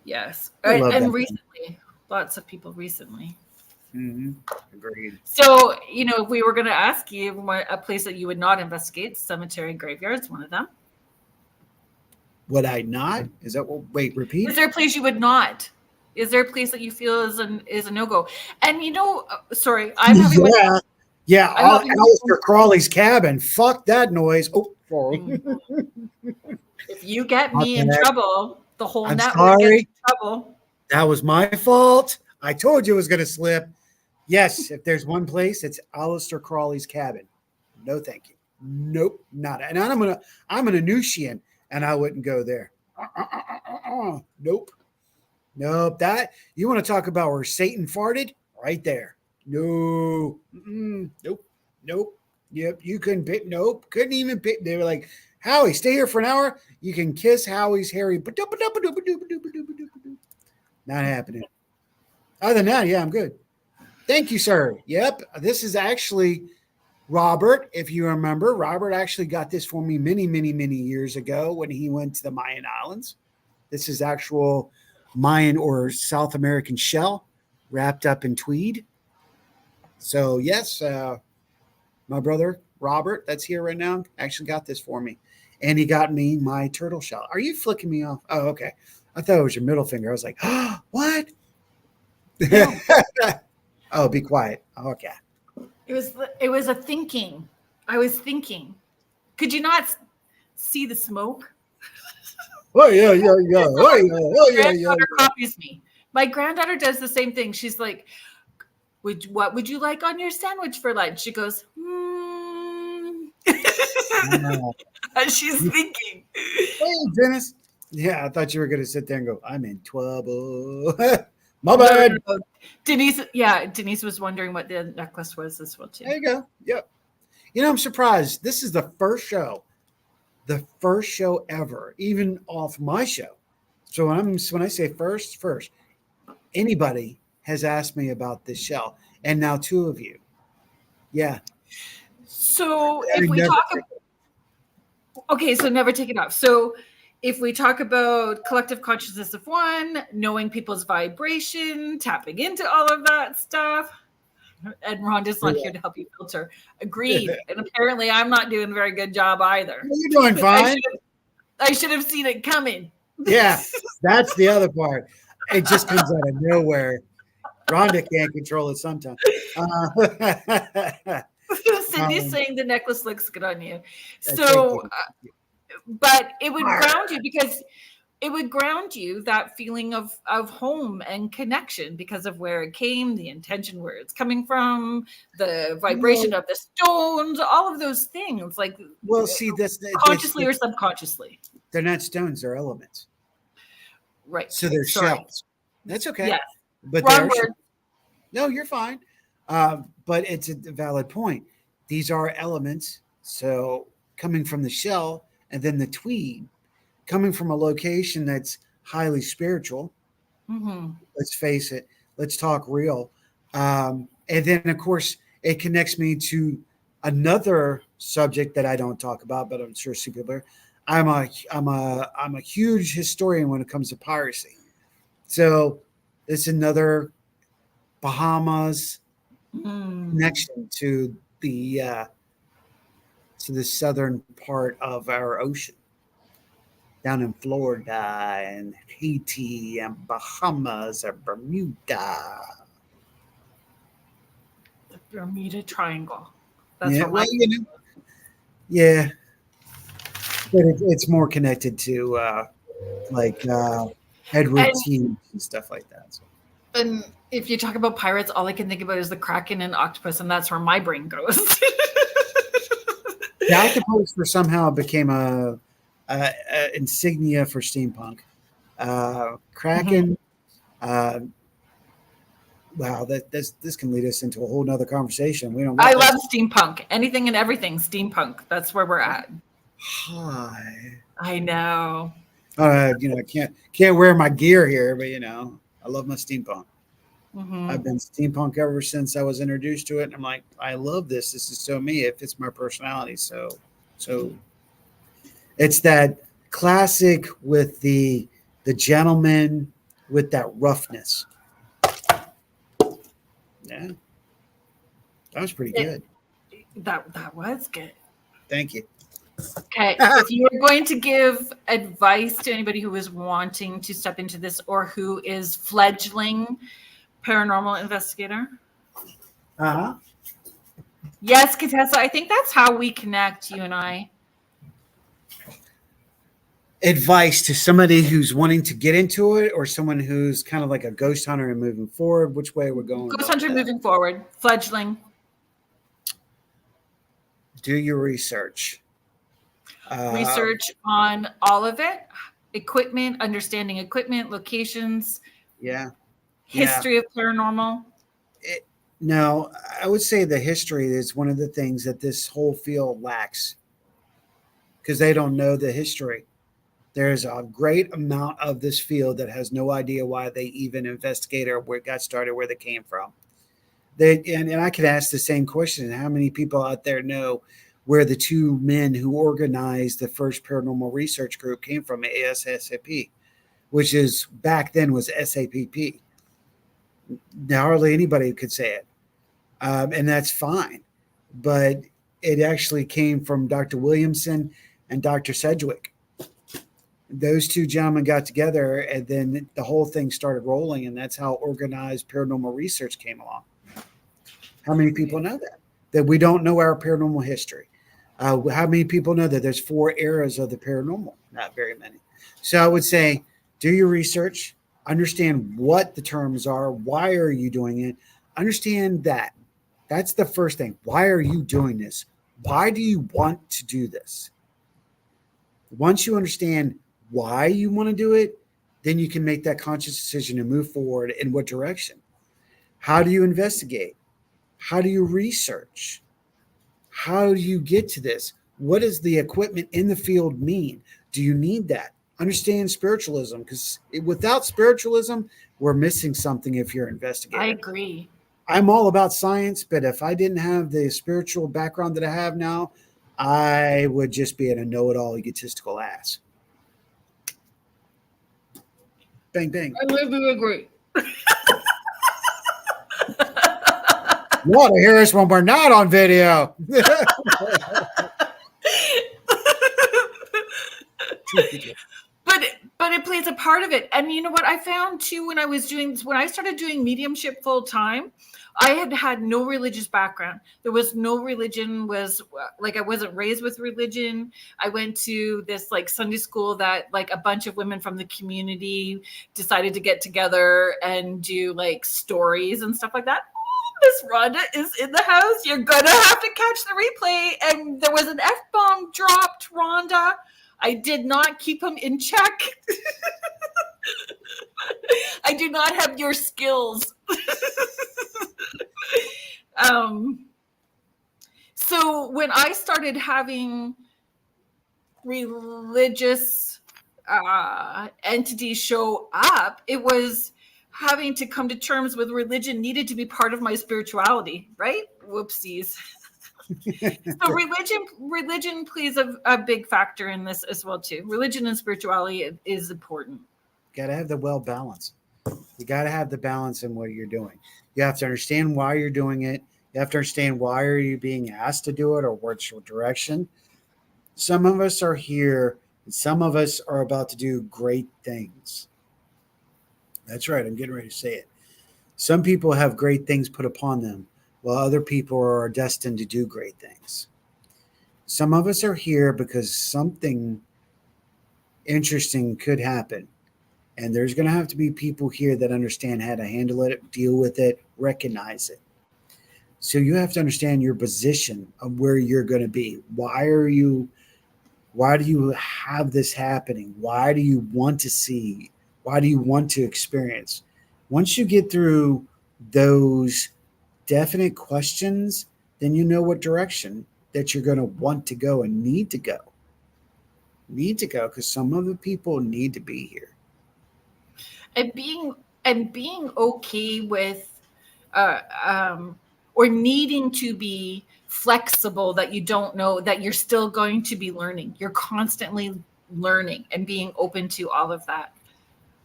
Yes. I love And that. recently, lots of people recently. Mm-hmm. Agreed. So, if we were going to ask you a place that you would not investigate, cemetery graveyards, one of them. Would I not? Is that what? Wait, repeat. Is there a place you would not? Is there a place that you feel is a no-go? And sorry, I'm having Alistair Crawley's cabin. Fuck that noise. Oh, sorry. If you get me in trouble, the whole I'm network sorry. gets in trouble. That was my fault. I told you it was going to slip. Yes, if there's one place, it's Alistair Crawley's cabin. No, thank you. Nope, not. And I'm an Anusian, and I wouldn't go there. Nope. That you want to talk about where Satan farted? Right there. No. Nope. Yep. You couldn't pick. Nope. Couldn't even pick. They were like, Howie, stay here for an hour. You can kiss Howie's hairy. Not happening. Other than that, yeah, I'm good. Thank you, sir. Yep. This is actually Robert. If you remember, Robert actually got this for me many, many, many years ago when he went to the Mayan Islands. This is actual Mayan or South American shell wrapped up in tweed. So, yes, my brother, Robert, that's here right now, actually got this for me. And he got me my turtle shell. Are you flicking me off? Oh, okay. I thought it was your middle finger. I was like, oh, what? No. Oh, be quiet. Okay. It was a thinking. I was thinking. Could you not see the smoke? Oh, yeah. Oh, yeah. Granddaughter copies me. My granddaughter does the same thing. She's like, what would you like on your sandwich for lunch? She goes, And she's thinking. Hey, Dennis. Yeah, I thought you were going to sit there and go, I'm in trouble. My bad. No. Denise was wondering what the necklace was as well, too. There you go. Yep. I'm surprised. This is the first show ever, even off my show. So when I say first, anybody has asked me about this shell, and now two of you. Yeah. So if we talk about, so never take it off. So if we talk about collective consciousness of one, knowing people's vibration, tapping into all of that stuff, and Rhonda's not here to help you filter. Agreed. And apparently I'm not doing a very good job either. You're doing fine. I should have seen it coming. Yeah, that's the other part. It just comes out of nowhere. Rhonda can't control it sometimes. Cindy's saying the necklace looks good on you. So, but it would ground you because it would ground you, that feeling of home and connection because of where it came, the intention where it's coming from, the vibration of the stones, all of those things. Like, well, see, this consciously or subconsciously. They're not stones; they're elements. Right. So they're shells. That's okay. Yes. But no, you're fine. But it's a valid point. These are elements. So coming from the shell and then the tweed, coming from a location that's highly spiritual. Mm-hmm. Let's face it. Let's talk real. And then, of course, it connects me to another subject that I don't talk about, but I'm sure some people are. I'm a huge historian when it comes to piracy. So it's another Bahamas connection to the southern part of our ocean, down in Florida and Haiti and Bahamas and Bermuda. The Bermuda Triangle. That's yeah. But it's more connected to Edward Teams and stuff like that. So. And if you talk about pirates, all I can think about is the Kraken and octopus, and that's where my brain goes. The octopus somehow became a insignia for steampunk. Kraken, wow, this can lead us into a whole nother conversation. We don't. I love steampunk. Anything and everything steampunk. That's where we're at. Hi. I know. I can't wear my gear here, but I love my steampunk. Mm-hmm. I've been steampunk ever since I was introduced to it, and I'm like, I love this. This is so me. It fits my personality. So it's that classic with the gentleman with that roughness. Yeah, that was pretty good. That was good. Thank you. Okay, if you were going to give advice to anybody who is wanting to step into this or who is fledgling paranormal investigator. Uh-huh. Yes, Katessa, I think that's how we connect, you and I. Advice to somebody who's wanting to get into it, or someone who's kind of like a ghost hunter and moving forward. Which way we're going? Ghost hunter moving forward, fledgling. Do your research. Research on all of it, equipment, understanding equipment, locations. Yeah. History of paranormal. No, I would say the history is one of the things that this whole field lacks, because they don't know the history. There's a great amount of this field that has no idea why they even investigated or where it got started, where they came from. And I could ask the same question. How many people out there know where the two men who organized the first paranormal research group came from, ASSAP, which is back then was SAPP. Now, hardly anybody could say it. And that's fine. But it actually came from Dr. Williamson and Dr. Sedgwick. Those two gentlemen got together, and then the whole thing started rolling, and that's how organized paranormal research came along. How many people know that? That we don't know our paranormal history? How many people know that there's 4 eras of the paranormal? Not very many. So I would say do your research, understand what the terms are, why are you doing it, understand that. That's the first thing. Why are you doing this? Why do you want to do this? Once you understand why you want to do it, then you can make that conscious decision to move forward in what direction. How do you investigate? How do you research? How do you get to this? What does the equipment in the field mean? Do you need that? Understand spiritualism, because without spiritualism, we're missing something if you're investigating. I agree. I'm all about science, but if I didn't have the spiritual background that I have now, I would just be a know-it-all egotistical ass. Bang, bang. I live to agree. You want to hear us when we're not on video. But it plays a part of it. And you know what I found too when I started doing mediumship full time, I had no religious background. There was no religion, I wasn't raised with religion. I went to this like Sunday school that like a bunch of women from the community decided to get together and do like stories and stuff like that. Miss Rhonda is in the house. You're gonna have to catch the replay. And there was an F-bomb dropped, Rhonda. I did not keep him in check. I do not have your skills. So when I started having religious entities show up, it was having to come to terms with religion needed to be part of my spirituality, right? Whoopsies. So religion plays a big factor in this as well too. Religion and spirituality is important. Got to have the well balance. You got to have the balance in what you're doing. You have to understand why you're doing it. You have to understand why are you being asked to do it, or what's your direction. Some of us are here, and some of us are about to do great things. That's right. I'm getting ready to say it. Some people have great things put upon them, while other people are destined to do great things. Some of us are here because something interesting could happen. And there's going to have to be people here that understand how to handle it, deal with it, recognize it. So you have to understand your position of where you're going to be. Why do you have this happening? Why do you want to see? Why do you want to experience? Once you get through those definite questions, then you know what direction that you're going to want to go and need to go. Need to go because some of the people need to be here. And being okay with or needing to be flexible, that you don't know, that you're still going to be learning. You're constantly learning and being open to all of that.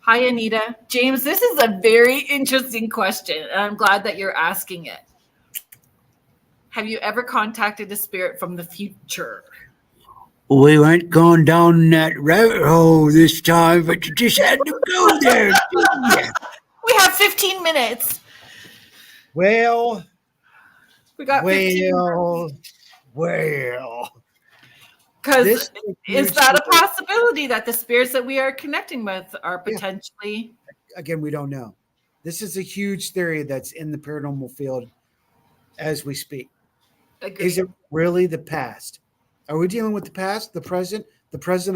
Hi, Anita. James, this is a very interesting question, and I'm glad that you're asking it. Have you ever contacted a spirit from the future? We weren't going down that rabbit hole this time, but you just had to go there, didn't you? We have 15 minutes. Well, We got 15 minutes. Because is that a possibility that the spirits that we are connecting with are potentially? Again, we don't know. This is a huge theory that's in the paranormal field as we speak. Agreed. Is it really the past? Are we dealing with the past, the present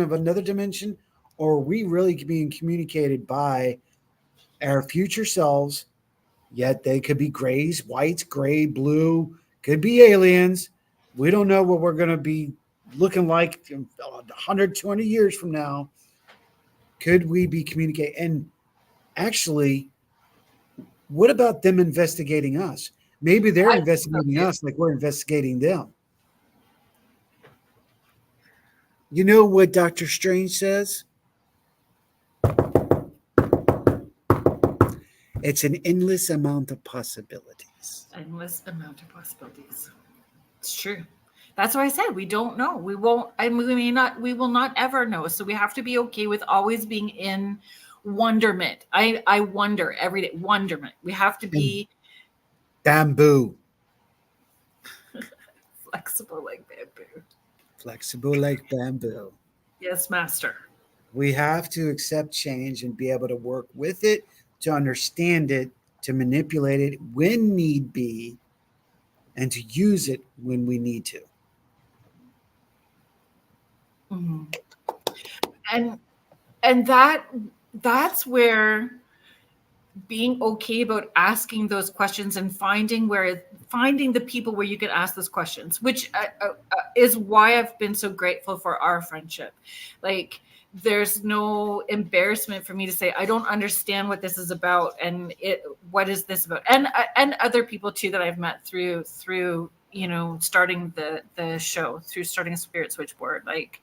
of another dimension, or are we really being communicated by our future selves? Yet they could be grays, whites, gray, blue, could be aliens. We don't know what we're going to be looking like 120 years from now. Could we be communicating? And actually, what about them investigating us? Maybe they're investigating us like we're investigating them. You know what Dr. Strange says? It's an endless amount of possibilities. Endless amount of possibilities. It's true. That's why I said we don't know. We won't. I mean, we will not ever know. So we have to be okay with always being in wonderment. I wonder every day. Wonderment. We have to be bamboo. Flexible like bamboo. Flexible like bamboo. Yes, master. We have to accept change and be able to work with it, to understand it, to manipulate it when need be, and to use it when we need to. Mm-hmm. And that's where being okay about asking those questions and finding the people where you can ask those questions, which is why I've been so grateful for our friendship. Like, there's no embarrassment for me to say I don't understand what this is about, and what is this about, and other people too that I've met through starting the show, through starting a Spirit Switchboard. Like,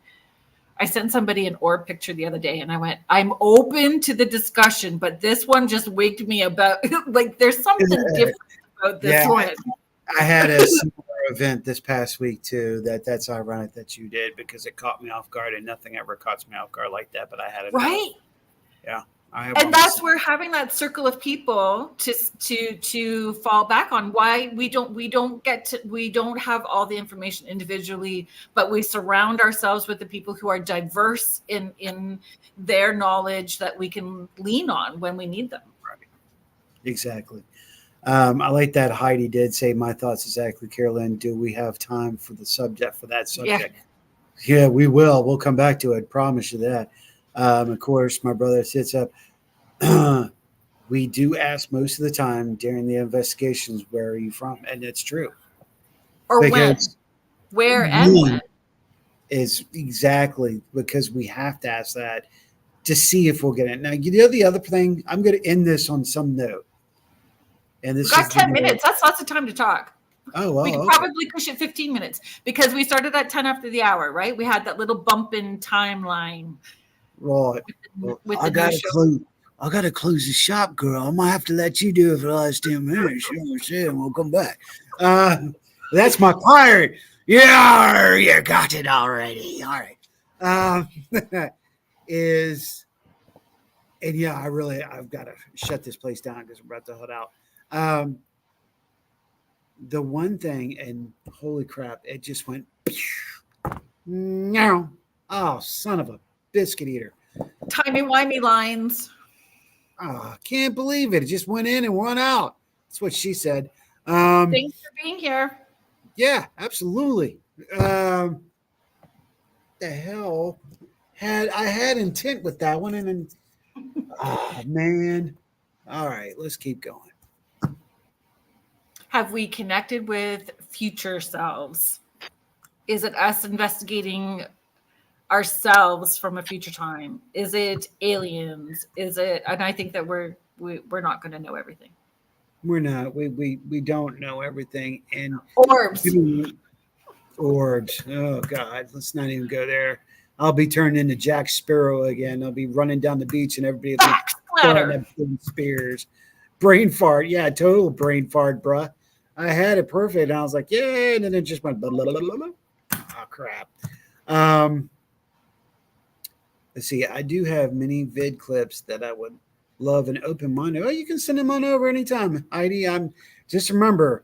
I sent somebody an orb picture the other day and I went, I'm open to the discussion, but this one just waked me about, like, there's something different about this one. I had a similar event this past week too. That's ironic that you did, because it caught me off guard, and nothing ever caught me off guard like that. But I had it. Right. Yeah. And that's where having that circle of people to fall back on, why we don't have all the information individually, but we surround ourselves with the people who are diverse in their knowledge that we can lean on when we need them. Right. Exactly. I like that Heidi did say, my thoughts exactly, Carolyn. Do we have time for the subject, for that subject? Yeah, we will. We'll come back to it. Promise you that. Of course, my brother sits up. We do ask most of the time during the investigations, where are you from? And it's true. Or because where and when. Is exactly, because we have to ask that to see if we'll get it. Now, you know, the other thing, I'm going to end this on some note. And this we got 10 minutes. That's lots of time to talk. Oh, well, we could probably push it 15 minutes because we started at 10 after the hour, right? We had that little bump in timeline. Right. I gotta close the shop, girl. I might have to let you do it for the last 10 minutes. You know what I'm saying? We'll come back. That's my pirate. Yeah, you got it already. All right. And yeah, I've got to shut this place down because we're about to head out. The one thing, and holy crap, it just went. No. Oh, son of a biscuit eater. Timey-wimey lines. Oh, I can't believe it. It just went in and went out. That's what she said. Thanks for being here. Yeah, absolutely. The hell I had intent with that one, and then oh man. All right, let's keep going. have we connected with future selves? Is it us investigating ourselves from a future time? Is it aliens? Is it? And I think that we're not going to know everything. We're not. We don't know everything. And Orbs. Orbs. Oh God, let's not even go there. I'll be turned into Jack Sparrow again. I'll be running down the beach and everybody will be throwing up spears. Brain fart. Yeah, total brain fart, bruh. I had it perfect. And I was like, yeah. And then it just went, blah, blah, blah, blah, blah. Oh, crap. Let's see. I do have many vid clips that I would love an open mind. Oh, you can send them on over anytime, Heidi. Just remember,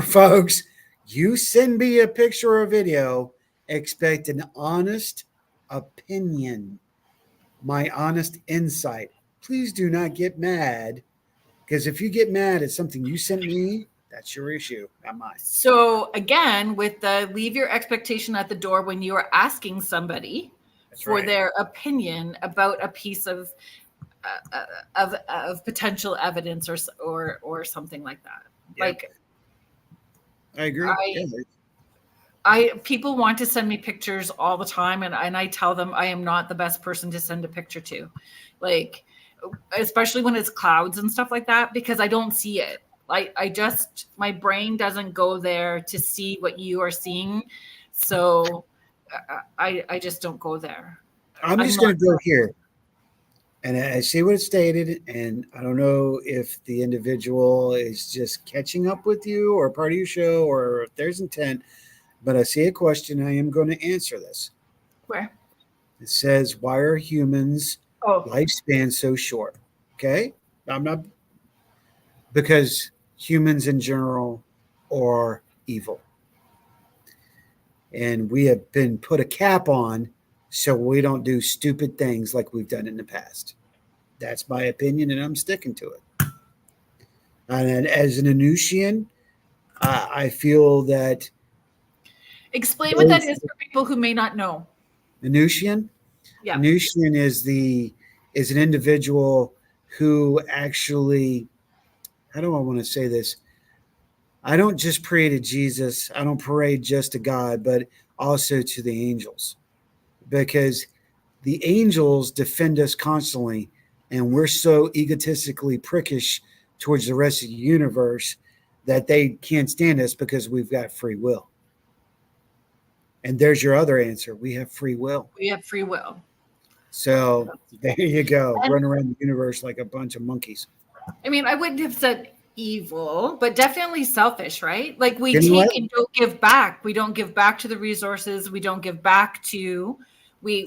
folks, you send me a picture or a video, expect an honest opinion, my honest insight. Please do not get mad, because if you get mad at something you sent me, that's your issue, not mine. So again, with the leave your expectation at the door when you are asking somebody for their opinion about a piece of potential evidence or something like that. Yep. Like, I agree. People want to send me pictures all the time, and I tell them I am not the best person to send a picture to, like, especially when it's clouds and stuff like that, because I don't see it. My brain doesn't go there to see what you are seeing, so I just don't go there. I'm just going to go here, and I see what it's stated, and I don't know if the individual is just catching up with you or part of your show, or if there's intent. But I see a question. I am going to answer this. Where? It says, why are humans' lifespan so short? Okay. I'm not, because humans in general are evil. And we have been put a cap on so we don't do stupid things like we've done in the past. That's my opinion, and I'm sticking to it. And as an Anusian, I feel that. Explain what that is for people who may not know. Anusian? Yeah. Anusian is an individual who actually, how do I want to say this? I don't just pray to Jesus. I don't pray just to God, but also to the angels, because the angels defend us constantly, and we're so egotistically prickish towards the rest of the universe that they can't stand us because we've got free will. And there's your other answer. We have free will. We have free will. So there you go. Run around the universe like a bunch of monkeys. I mean, I wouldn't have said evil, but definitely selfish, right? Like, we take and don't give back. We don't give back to the resources. We don't give back to, we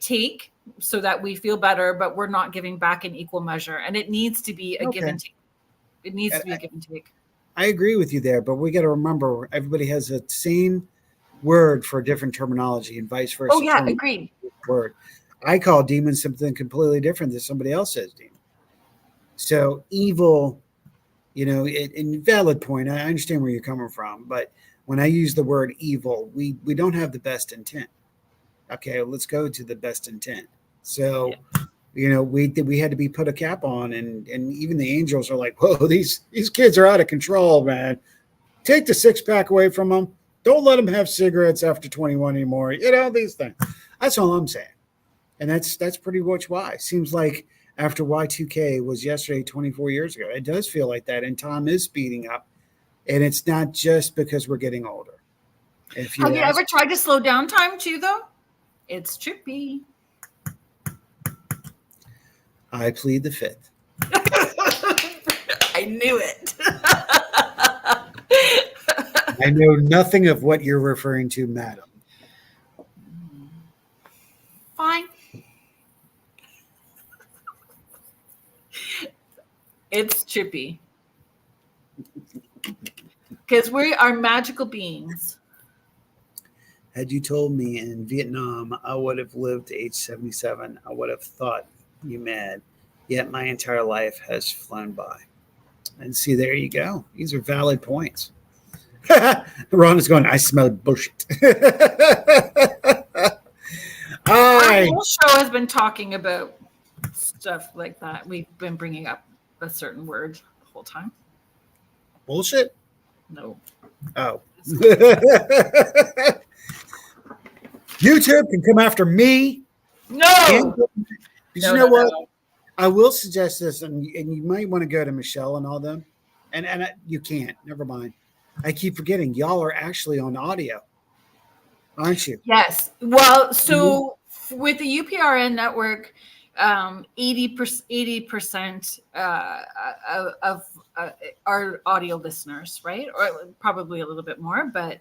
take so that we feel better, but we're not giving back in equal measure. And it needs to be a give and take. It needs to be a give and take. I agree with you there, but we got to remember everybody has the same word for a different terminology and vice versa. Oh yeah, agreed. Word. I call demon something completely different than somebody else says demon. So evil, in valid point, I understand where you're coming from, but when I use the word evil, we don't have the best intent. Okay, let's go to the best intent. So, we had to be put a cap on, and even the angels are like, whoa, these kids are out of control, man. Take the 6-pack away from them. Don't let them have cigarettes after 21 anymore. These things. That's all I'm saying. And that's pretty much why. Seems like after Y2K was yesterday, 24 years ago, it does feel like that. And time is speeding up. And it's not just because we're getting older. Have you ever tried to slow down time too, though? It's trippy. I plead the fifth. I knew it. I know nothing of what you're referring to, madam. Fine. It's trippy. Because we are magical beings. Had you told me in Vietnam I would have lived to age 77, I would have thought you mad. Yet my entire life has flown by. And see, there you go. These are valid points. Ron is going, I smell bullshit. Our whole show has been talking about stuff like that. We've been bringing up a certain word the whole time. Bullshit? No. Oh. YouTube can come after me. No. Because you know what? I will suggest this, and you might want to go to Michelle and all them. And you can't. Never mind. I keep forgetting. Y'all are actually on audio, aren't you? Yes. Well, so with the UPRN network, 80% of our audio listeners, right? Or probably a little bit more, but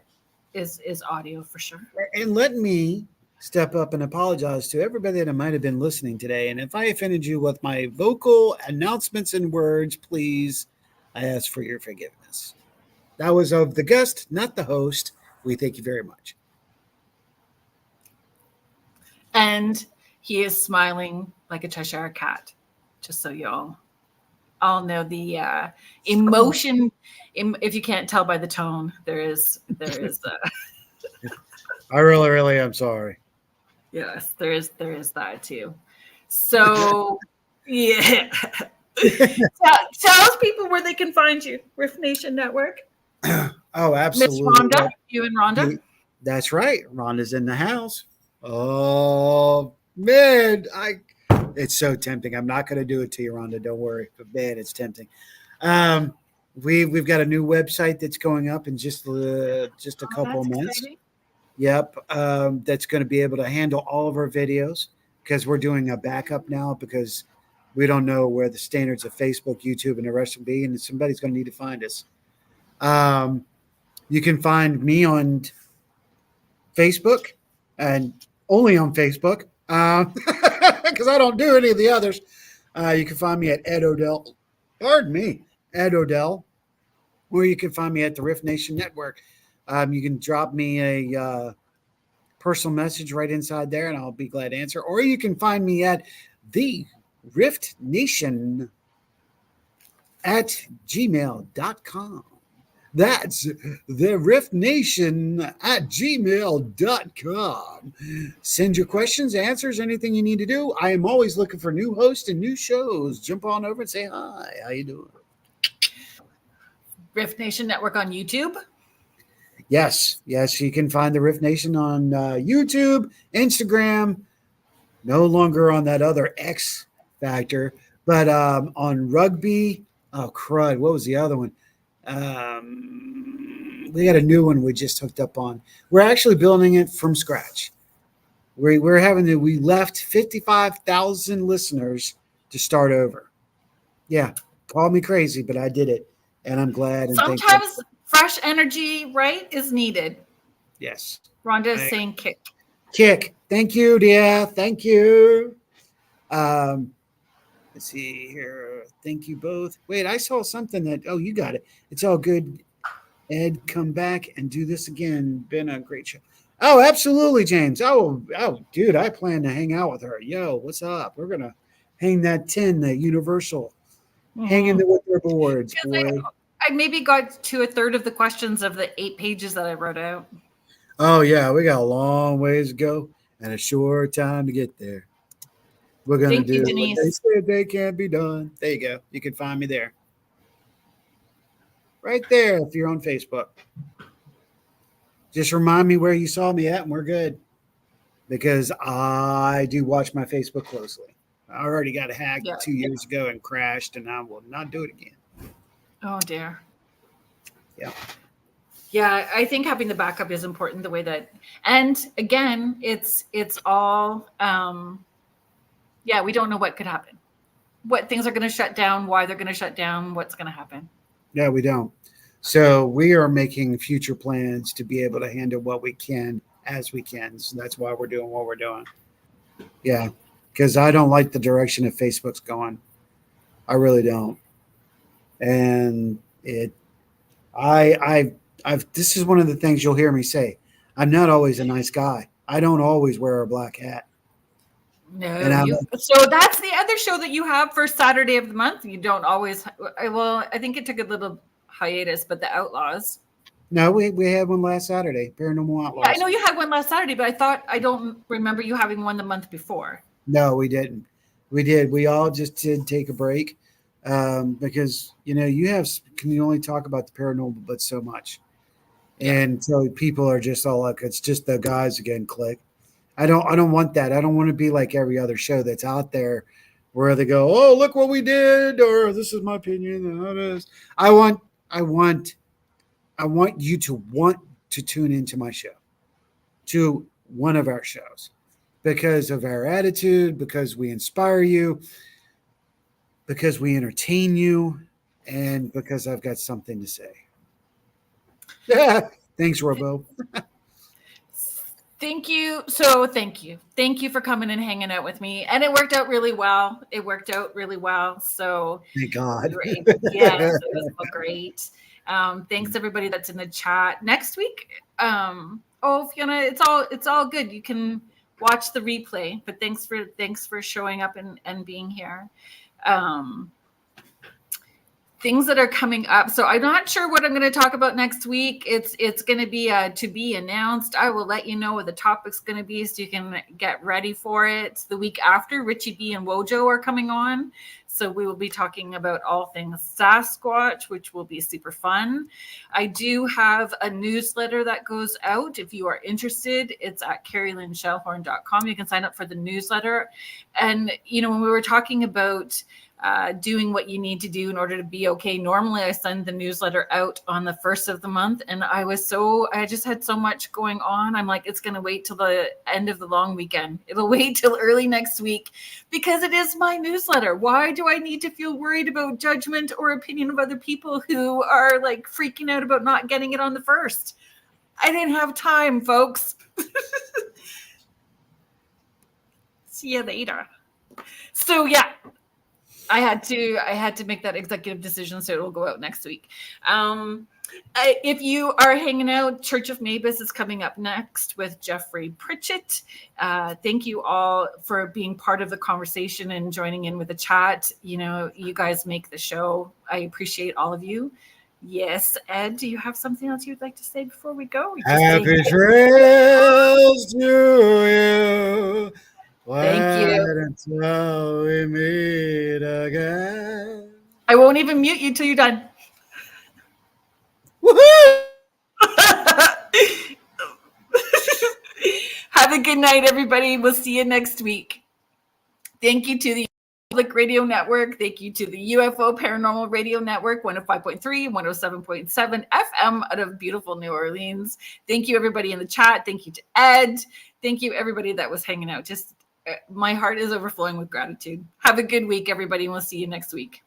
is audio for sure. And let me step up and apologize to everybody that might have been listening today. And if I offended you with my vocal announcements and words, please, I ask for your forgiveness. That was of the guest, not the host. We thank you very much. And he is smiling like a Cheshire cat, just so you all know the emotion. If you can't tell by the tone, there is. I really am sorry. Yes, there is that too. So yeah, tell people where they can find you. Riff Nation Network. Oh, absolutely. Miss Rhonda, you and Rhonda. That's right. Rhonda's in the house. Oh man, it's so tempting. I'm not going to do it to you, Rhonda. Don't worry. But man, it's tempting. We've got a new website that's going up in just a couple of months. Exciting. Yep, that's going to be able to handle all of our videos because we're doing a backup now because we don't know where the standards of Facebook, YouTube, and the rest will be, and somebody's going to need to find us. You can find me on Facebook and only on Facebook because I don't do any of the others. You can find me at Ed Odell. Pardon me, Ed Odell. Or you can find me at the Riff Nation Network. You can drop me a personal message right inside there, and I'll be glad to answer. Or you can find me at the Rift Nation at gmail.com. That's the Rift Nation at gmail.com. Send your questions, answers, anything you need to do. I am always looking for new hosts and new shows. Jump on over and say hi. How you doing? Riff Nation Network on YouTube. Yes, you can find the Rift Nation on YouTube, Instagram, no longer on that other X Factor, but on Rugby. Oh, crud. What was the other one? We got a new one we just hooked up on. We're actually building it from scratch. We left 55,000 listeners to start over. Yeah, call me crazy, but I did it, and I'm glad. And sometimes fresh energy, right, is needed. Yes. Rhonda is saying kick. Kick. Thank you, dear. Thank you. Let's see here. Thank you both. Wait, I saw something that, you got it. It's all good. Ed, come back and do this again. Been a great show. Oh, absolutely, James. Oh, dude, I plan to hang out with her. Yo, what's up? We're going to hang that 10, the Universal. Hang in there with their boards, boy. I maybe got to a third of the questions of the 8 pages that I wrote out. Oh, yeah, we got a long ways to go and a short time to get there. We're going to do what they said they can't be done. There you go. You can find me there. Right there if you're on Facebook. Just remind me where you saw me at and we're good. Because I do watch my Facebook closely. I already got hacked 2 years ago and crashed, and I will not do it again. Oh, dear. Yeah. Yeah, I think having the backup is important the way that, and again, it's all, we don't know what could happen. What things are going to shut down, why they're going to shut down, what's going to happen. Yeah, we don't. So we are making future plans to be able to handle what we can as we can. So that's why we're doing what we're doing. Yeah, because I don't like the direction that Facebook's going. I really don't. And this is one of the things you'll hear me say. I'm not always a nice guy. I don't always wear a black hat. No, so that's the other show that you have for Saturday of the month. You don't always. Well, I think it took a little hiatus, but the Outlaws. No, we had one last Saturday. Paranormal Outlaws. Yeah, I know you had one last Saturday, but I don't remember you having one the month before. No, we didn't. We did. We all just did take a break because can only talk about the paranormal, but so much. Yeah. And so people are just all like, it's just the guys again, click. I don't want that. I don't want to be like every other show that's out there where they go, oh, look what we did, or this is my opinion, and that is. I want you to want to tune into my show, to one of our shows, because of our attitude, because we inspire you, because we entertain you, and because I've got something to say. Yeah. Thanks, Robo. Thank you. So thank you. Thank you for coming and hanging out with me. And it worked out really well. So Thank God. we were able, yes, it was so great. Thanks everybody that's in the chat. Next week, Fiona, it's all good. You can watch the replay, but thanks for showing up and being here. Things that are coming up. So I'm not sure what I'm going to talk about next week. It's going to be to be announced. I will let you know what the topic's going to be so you can get ready for it. The week after, Richie B and Wojo are coming on. So we will be talking about all things Sasquatch, which will be super fun. I do have a newsletter that goes out. If you are interested, it's at carrieLynnShellhorn.com. You can sign up for the newsletter. And, when we were talking about doing what you need to do in order to be okay. Normally I send the newsletter out on the 1st of the month, and I just had so much going on. I'm like, it's going to wait till the end of the long weekend. It'll wait till early next week because it is my newsletter. Why do I need to feel worried about judgment or opinion of other people who are like freaking out about not getting it on the 1st? I didn't have time, folks. See you later. So yeah, I had to make that executive decision, so it will go out next week. If you are hanging out, Church of Mavis is coming up next with Jeffrey Pritchett. Thank you all for being part of the conversation and joining in with the chat. You guys make the show. I appreciate all of you. Yes, Ed, do you have something else you'd like to say before we go? Happy trails to you. Thank you. Until we meet again. I won't even mute you till you're done. Woohoo! Have a good night, everybody. We'll see you next week. Thank you to the Public Radio Network. Thank you to the UFO Paranormal Radio Network, 105.3, 107.7 FM out of beautiful New Orleans. Thank you, everybody in the chat. Thank you to Ed. Thank you, everybody that was hanging out. My heart is overflowing with gratitude. Have a good week, everybody, and we'll see you next week.